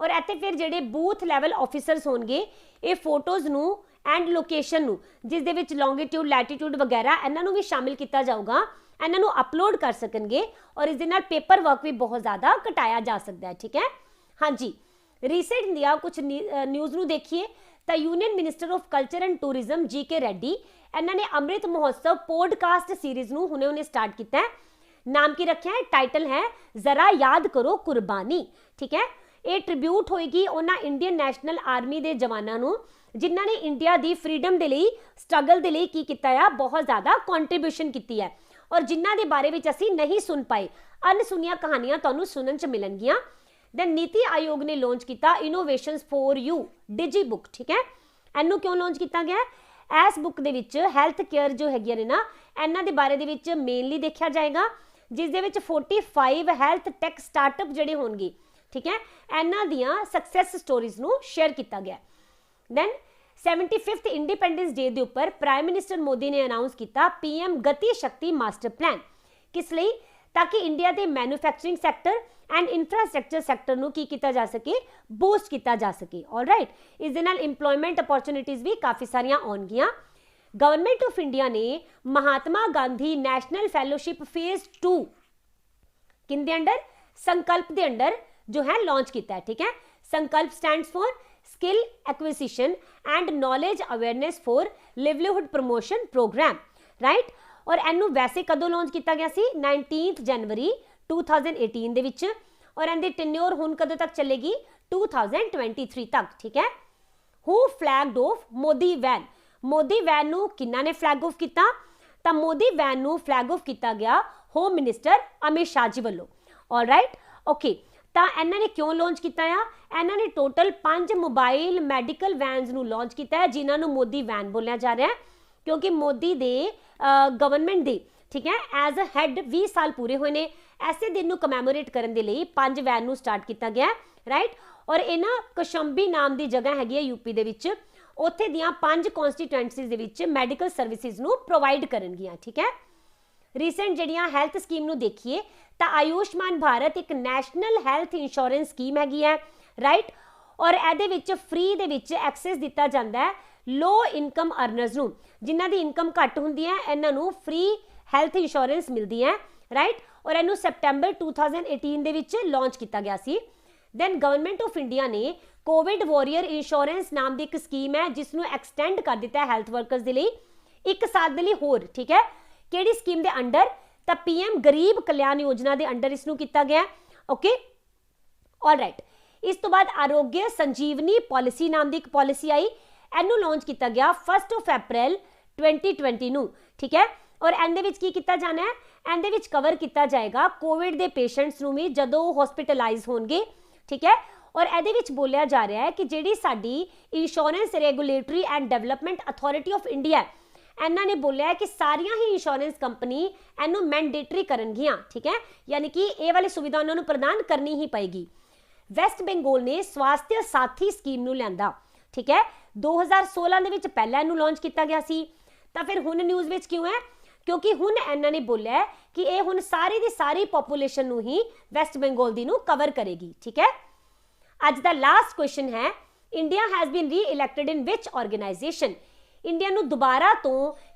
ਔਰ ਇੱਥੇ ਫਿਰ ਜਿਹੜੇ ਬੂਥ ਲੈਵਲ ਆਫੀਸਰਸ ਹੋਣਗੇ, ਇਹ ਫੋਟੋਜ਼ ਨੂੰ ਐਂਡ ਲੋਕੇਸ਼ਨ ਨੂੰ, ਜਿਸ ਦੇ ਵਿੱਚ ਲੌਂਗੀਟਿਊਡ, ਲੈਟੀਟਿਊਡ ਵਗੈਰਾ, ਇਹਨਾਂ ਨੂੰ ਵੀ ਸ਼ਾਮਿਲ ਕੀਤਾ ਜਾਊਗਾ, ਇਹਨਾਂ ਨੂੰ ਅਪਲੋਡ ਕਰ ਸਕਣਗੇ ਔਰ ਇਸ ਦੇ ਨਾਲ ਪੇਪਰ ਵਰਕ ਵੀ ਬਹੁਤ ਜ਼ਿਆਦਾ ਘਟਾਇਆ ਜਾ ਸਕਦਾ ਹੈ, ਠੀਕ ਹੈ। ਹਾਂਜੀ, ਰੀਸੈਂਟ ਦੀਆਂ ਕੁਝ ਨਿਊਜ਼ ਨੂੰ ਦੇਖੀਏ ਤਾਂ union minister of culture and tourism G.K. Ready, ਇਹਨਾਂ ਨੇ ਅੰਮ੍ਰਿਤ ਮਹੋਤਸਵ ਪੋਡਕਾਸਟ ਸੀਰੀਜ਼ ਨੂੰ ਹੁਣੇ ਸਟਾਰਟ ਕੀਤਾ ਹੈ। ਨਾਮ ਕੀ ਰੱਖਿਆ ਹੈ, ਟਾਈਟਲ ਹੈ ਜ਼ਰਾ ਯਾਦ ਕਰੋ ਕੁਰਬਾਨੀ, ਠੀਕ ਹੈ। ਇਹ ਟ੍ਰਿਬਿਊਟ ਹੋਏਗੀ ਉਹਨਾਂ ਇੰਡੀਅਨ ਨੈਸ਼ਨਲ ਆਰਮੀ ਦੇ ਜਵਾਨਾਂ ਨੂੰ ਜਿਨ੍ਹਾਂ ਨੇ ਇੰਡੀਆ ਦੀ ਫਰੀडम ਦੇ ਲਈ, ਸਟਰਗਲ ਦੇ ਲਈ ਕੀ ਕੀਤਾ ਆ, ਬਹੁਤ ਜ਼ਿਆਦਾ ਕੰਟਰੀਬਿਊਸ਼ਨ ਕੀਤੀ ਹੈ ਔਰ ਜਿਨ੍ਹਾਂ ਦੇ ਬਾਰੇ ਵਿੱਚ ਅਸੀਂ ਨਹੀਂ ਸੁਣ ਪਾਏ, ਅਨਸੁਣੀਆਂ ਕਹਾਣੀਆਂ ਤੁਹਾਨੂੰ ਸੁਣਨ ਚ ਮਿਲਣਗੀਆਂ। ਦੈਨ ਨੀਤੀ ਆਯੋਗ ਨੇ ਲਾਂਚ ਕੀਤਾ innovations for you Digi book, ਠੀਕ ਹੈ। ਇਹਨੂੰ ਕਿਉਂ ਲਾਂਚ ਕੀਤਾ ਗਿਆ, ਇਸ ਬੁੱਕ ਦੇ ਵਿੱਚ ਹੈਲਥ ਕੇਅਰ ਜੋ ਹੈਗੀਆਂ ਨੇ ਨਾ, ਇਹਨਾਂ ਦੇ ਬਾਰੇ ਦੇ ਵਿੱਚ ਮੇਨਲੀ ਦੇਖਿਆ ਜਾਏਗਾ, ਜਿਸ ਦੇ ਵਿੱਚ 45 ਹੈਲਥ ਟੈਕ ਸਟਾਰਟਅਪ ਜਿਹੜੇ ਹੋਣਗੇ, ਠੀਕ ਹੈ, ਇਹਨਾਂ ਦੀਆਂ ਸਕਸੈਸ ਸਟੋਰੀਜ਼ ਨੂੰ ਸ਼ੇਅਰ ਕੀਤਾ ਗਿਆ। ਦੈਨ 75th ਇੰਡੀਪੈਂਡੈਂਸ ਡੇ ਦੇ ਉੱਪਰ ਪ੍ਰਾਈਮ ਮਿਨਿਸਟਰ ਮੋਦੀ ਨੇ ਅਨਾਉਂਸ ਕੀਤਾ PM ਗਤੀ ਸ਼ਕਤੀ ਮਾਸਟਰ ਪਲਾਨ, ਕਿਸ ਲਈ, ਤਾਂ ਕਿ ਇੰਡੀਆ ਦੇ manufacturing sector and infrastructure sector ਨੂੰ ਕੀ ਕੀਤਾ ਜਾ ਸਕੇ, ਬੂਸਟ ਕੀਤਾ ਜਾ ਸਕੇ, ਆਲਰਾਈਟ। ਇਸ ਦੇ ਨਾਲ ਇੰਪਲੋਇਮੈਂਟ ਅਪੋਰਚੁਨਿਟੀਜ਼ ਵੀ ਕਾਫੀ ਸਾਰੀਆਂ ਆਉਣਗੀਆਂ। ਗਵਰਨਮੈਂਟ ਆਫ ਇੰਡੀਆ ਨੇ Mahatma Gandhi national fellowship phase 2 ਕਿੰਦੇ ਅੰਡਰ, ਸੰਕਲਪ ਦੇ ਅੰਡਰ ਜੋ ਹੈ ਲਾਂਚ ਕੀਤਾ ਹੈ, ਠੀਕ ਹੈ। Sankalp stands for skill acquisition and knowledge awareness for livelihood promotion programme, right. और ਇਹਨੂੰ ਵੈਸੇ ਕਦੋਂ ਲਾਂਚ ਕੀਤਾ ਗਿਆ ਸੀ, 19 ਜਨਵਰੀ 2018 ਦੇ ਵਿੱਚ ਔਰ ਇਹਦੀ ਟੈਨਿਓਰ ਹੁਣ ਕਦੋਂ ਤੱਕ ਚੱਲੇਗੀ, 2023 ਤੱਕ, ਠੀਕ ਹੈ। Who flagged off Modi van, Modi van ਨੂੰ ਕਿਹਨਾਂ ਨੇ ਫਲੈਗ ਆਫ ਕੀਤਾ, ਤਾਂ ਮੋਦੀ ਵੈਨ ਨੂੰ ਫਲੈਗ ਆਫ ਕੀਤਾ ਗਿਆ ਹੋਮ ਮਿਨਿਸਟਰ ਅਮਿਤ ਸ਼ਾਹ ਜੀ ਵੱਲੋਂ, ਆਲਰਾਈਟ, ਓਕੇ। ਤਾਂ ਇਹਨਾਂ ਨੇ ਕਿਉਂ ਲਾਂਚ ਕੀਤਾ ਆ, ਇਹਨਾਂ ਨੇ ਟੋਟਲ 5 ਮੋਬਾਈਲ ਮੈਡੀਕਲ ਵੈਨਸ ਨੂੰ ਲਾਂਚ ਕੀਤਾ ਹੈ ਜਿਨ੍ਹਾਂ ਨੂੰ ਮੋਦੀ ਵੈਨ ਬੋਲਿਆ ਜਾ ਰਿਹਾ ਹੈ, ਕਿਉਂਕਿ ਮੋਦੀ ਦੇ ਗਵਰਨਮੈਂਟ ਦੇ, ਠੀਕ ਹੈ, ਐਜ਼ ਅ ਹੈਡ 20 ਸਾਲ ਪੂਰੇ ਹੋਏ ਨੇ। ਐਸੇ ਦਿਨ ਨੂੰ ਕਮੈਮੋਰੇਟ ਕਰਨ ਦੇ ਲਈ 5 ਵੈਨ ਨੂੰ ਸਟਾਰਟ ਕੀਤਾ ਗਿਆ, ਰਾਈਟ। ਔਰ ਇਹ ਨਾ ਕਸ਼ੰਬੀ ਨਾਮ ਦੀ ਜਗ੍ਹਾ ਹੈਗੀ ਹੈ ਯੂਪੀ ਦੇ ਵਿੱਚ, ਉੱਥੇ ਦੀਆਂ 5 ਕਨਸਟੀਟੂਐਂਸੀਜ਼ ਦੇ ਵਿੱਚ ਮੈਡੀਕਲ ਸਰਵਿਸਿਜ਼ ਨੂੰ ਪ੍ਰੋਵਾਈਡ ਕਰਨਗੀਆਂ, ਠੀਕ ਹੈ। ਰੀਸੈਂਟ ਜਿਹੜੀਆਂ ਹੈਲਥ ਸਕੀਮ ਨੂੰ ਦੇਖੀਏ ਤਾਂ ਆਯੁਸ਼ਮਾਨ ਭਾਰਤ ਇੱਕ ਨੈਸ਼ਨਲ ਹੈਲਥ ਇੰਸ਼ੋਰੈਂਸ ਸਕੀਮ ਹੈਗੀ ਹੈ, ਰਾਈਟ। ਔਰ ਇਹਦੇ ਵਿੱਚ ਫ੍ਰੀ ਦੇ ਵਿੱਚ ਐਕਸੈਸ ਦਿੱਤਾ ਜਾਂਦਾ ਹੈ लो इनकम अर्नर्स नूं, जिन्हां दी इनकम घट हुंदी है इन्हां नूं फ्री हैल्थ इंश्योरेंस मिलदी है, राइट। और इनू सैप्टेंबर 2018 दे विच लॉन्च किया गया सी। दैन गवर्नमेंट ऑफ इंडिया ने कोविड वॉरियर इंश्योरेंस नाम की एक स्कीम है जिसनू एक्सटेंड कर दिता है हेल्थ वर्कर्स के लिए 1 साल के लिए होर, ठीक है। किहड़ी स्कीम के अंडर? तो पीएम गरीब कल्याण योजना के अंडर इसनू किया गया, ओके, ऑलराइट। इस तो बाद आरोग्य संजीवनी पॉलिसी नाम की एक पॉलिसी आई, इनू लॉन्च किया गया 1 अप्रैल 2020 नू, ठीक है। और इहदे विच की किया जाना है? इहदे विच कवर किया जाएगा कोविड के पेशेंट्स नू भी जदों हॉस्पिटलाइज होणगे, ठीक है। और इहदे विच बोलिया जा रहा है कि जिहड़ी साडी insurance regulatory and development authority of India इन्हां ने बोलिया है कि सारियां ही इंश्योरेंस कंपनी इनू मैंडेटरी करनगियां, ठीक है, यानी कि ये वाली सुविधा उन्होंने प्रदान करनी ही पएगी। वैस्ट बंगाल ने स्वास्थ्य साथी स्कीम नू लियांदा, ठीक है, 2016 दे विच पहला इनू लॉन्च किया गया सी। तो फिर हुण न्यूज़ विच क्यों है? क्योंकि हुण इन्हां ने बोलिया है कि ये हुण सारी दी सारी पॉपूलेशन नू ही वैस्ट बंगाल दी नू कवर करेगी, ठीक है। अज दा लास्ट क्वेश्चन है, इंडिया हैज़ बीन री इलैक्टेड इन विच ऑर्गेनाइजेशन? इंडिया नू दोबारा तो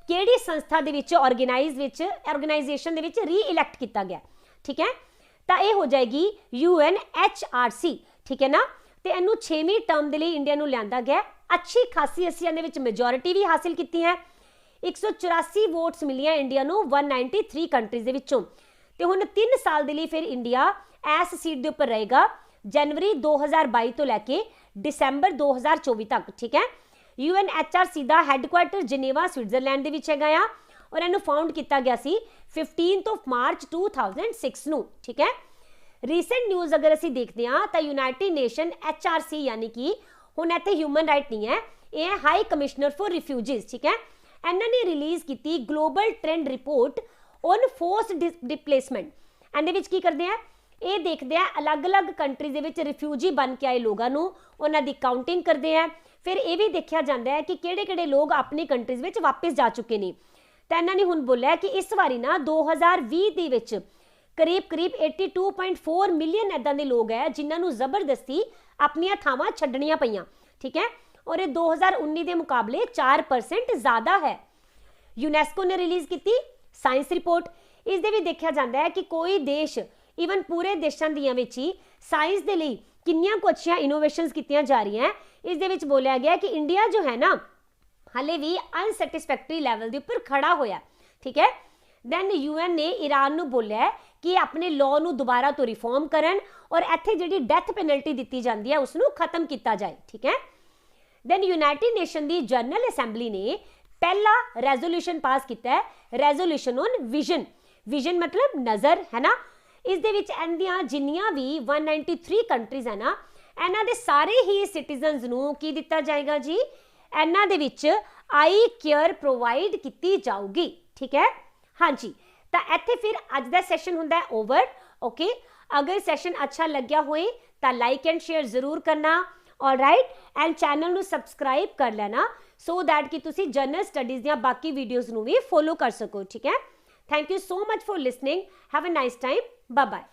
किहड़ी संस्था दे विच ऑर्गेनाइजेशन दे विच री इलैक्ट किया गया, ठीक है। तो यह हो जाएगी UNHRC, ठीक है ना। तो इनू 6वीं टर्म के लिए इंडिया नू लियांदा गया। अच्छी खासी असीं इहदे विच मेजोरिटी भी हासिल की है, 184 वोट्स मिलियां इंडिया नू 193 कंट्रीज़ दे विचों। ते हुण 3 साल दे लिए फिर इंडिया इस सीट के उपर रहेगा, जनवरी 2022 तो लैके दिसंबर 2024 तक, ठीक है। UNHRC का हैडकुआटर जिनेवा स्विट्जरलैंड है और इनू फाउंड किया गया सी 15 मार्च 2006 नू, ठीक है। रीसेंट न्यूज़ अगर असीं देखते हैं तो यूनाइटेड नेशन HRC यानी कि हुण इत्थे ह्यूमन राइट नहीं है, ये है हाई कमिश्नर फॉर रिफ्यूजीज, ठीक है। इन्होंने रिलीज की global trend report on force displacement. इहदे विच की करते हैं? ये देखते हैं अलग अलग कंट्रीज विच रिफ्यूजी बन के आए लोगों को, उन्हों की काउंटिंग करते हैं। फिर ये भी देखा जाता है कि किहड़े-किहड़े लोग अपनी कंट्रीज विच वापस जा चुके हैं। तो इन्होंने हुण बोलिया कि इस बारी ना 2020 दे विच करीब 82.4 मिलियन इदां दे लोग है जिन्होंने जबरदस्ती अपनियां थावां छड्डणियां पईयां, ठीक है। और ये 2019 के मुकाबले 4% ज़्यादा है। यूनेस्को ने रिलीज़ की साइंस रिपोर्ट, इस दे भी देखा जाता है कि कोई देश ईवन पूरे देशों दियां विच ही साइंस दे लई किन्नियां को अच्छियां इनोवेशनस कीतियां जा रही हैं। इस दे विच बोलिया गया कि इंडिया जो है ना हाले भी अनसैटिस्फैक्टरी लैवल के उपर खड़ा होया, ठीक है। दैन UN ने ईरान नू बोलिया कि अपने लॉ नू दोबारा तो रिफॉर्म करन और इत्थे जिहड़ी डेथ पेनल्टी दी जाती है उसनू खत्म किया जाए, ठीक है। दैन यूनाइटेड नेशन की जनरल असैंबली ने पहला रेजोल्यूशन पास किया है, रेजोल्यूशन ऑन विजन। विजन मतलब नज़र है ना। इस दे विच इहदियां जिन्नियां भी 193 कंट्रीज है ना, इन्हां दे सारे ही सिटीजनस नू की दिता जाएगा जी, इन्हां दे विच आई केयर प्रोवाइड की जाऊगी, ठीक है। हाँ जी, तो इत्थे फिर अज दा सैशन हुंदा है ओवर, ओके। अगर सैशन अच्छा लग्या होए तो लाइक एंड शेयर जरूर करना, ऑलराइट, एंड चैनल नू सबसक्राइब कर लेना सो दैट कि तुसी जनरल स्टडीज़ दियां बाकी वीडियोज़ नू भी फॉलो कर सको, ठीक है। Thank you so much for listening, have a nice time, bye bye.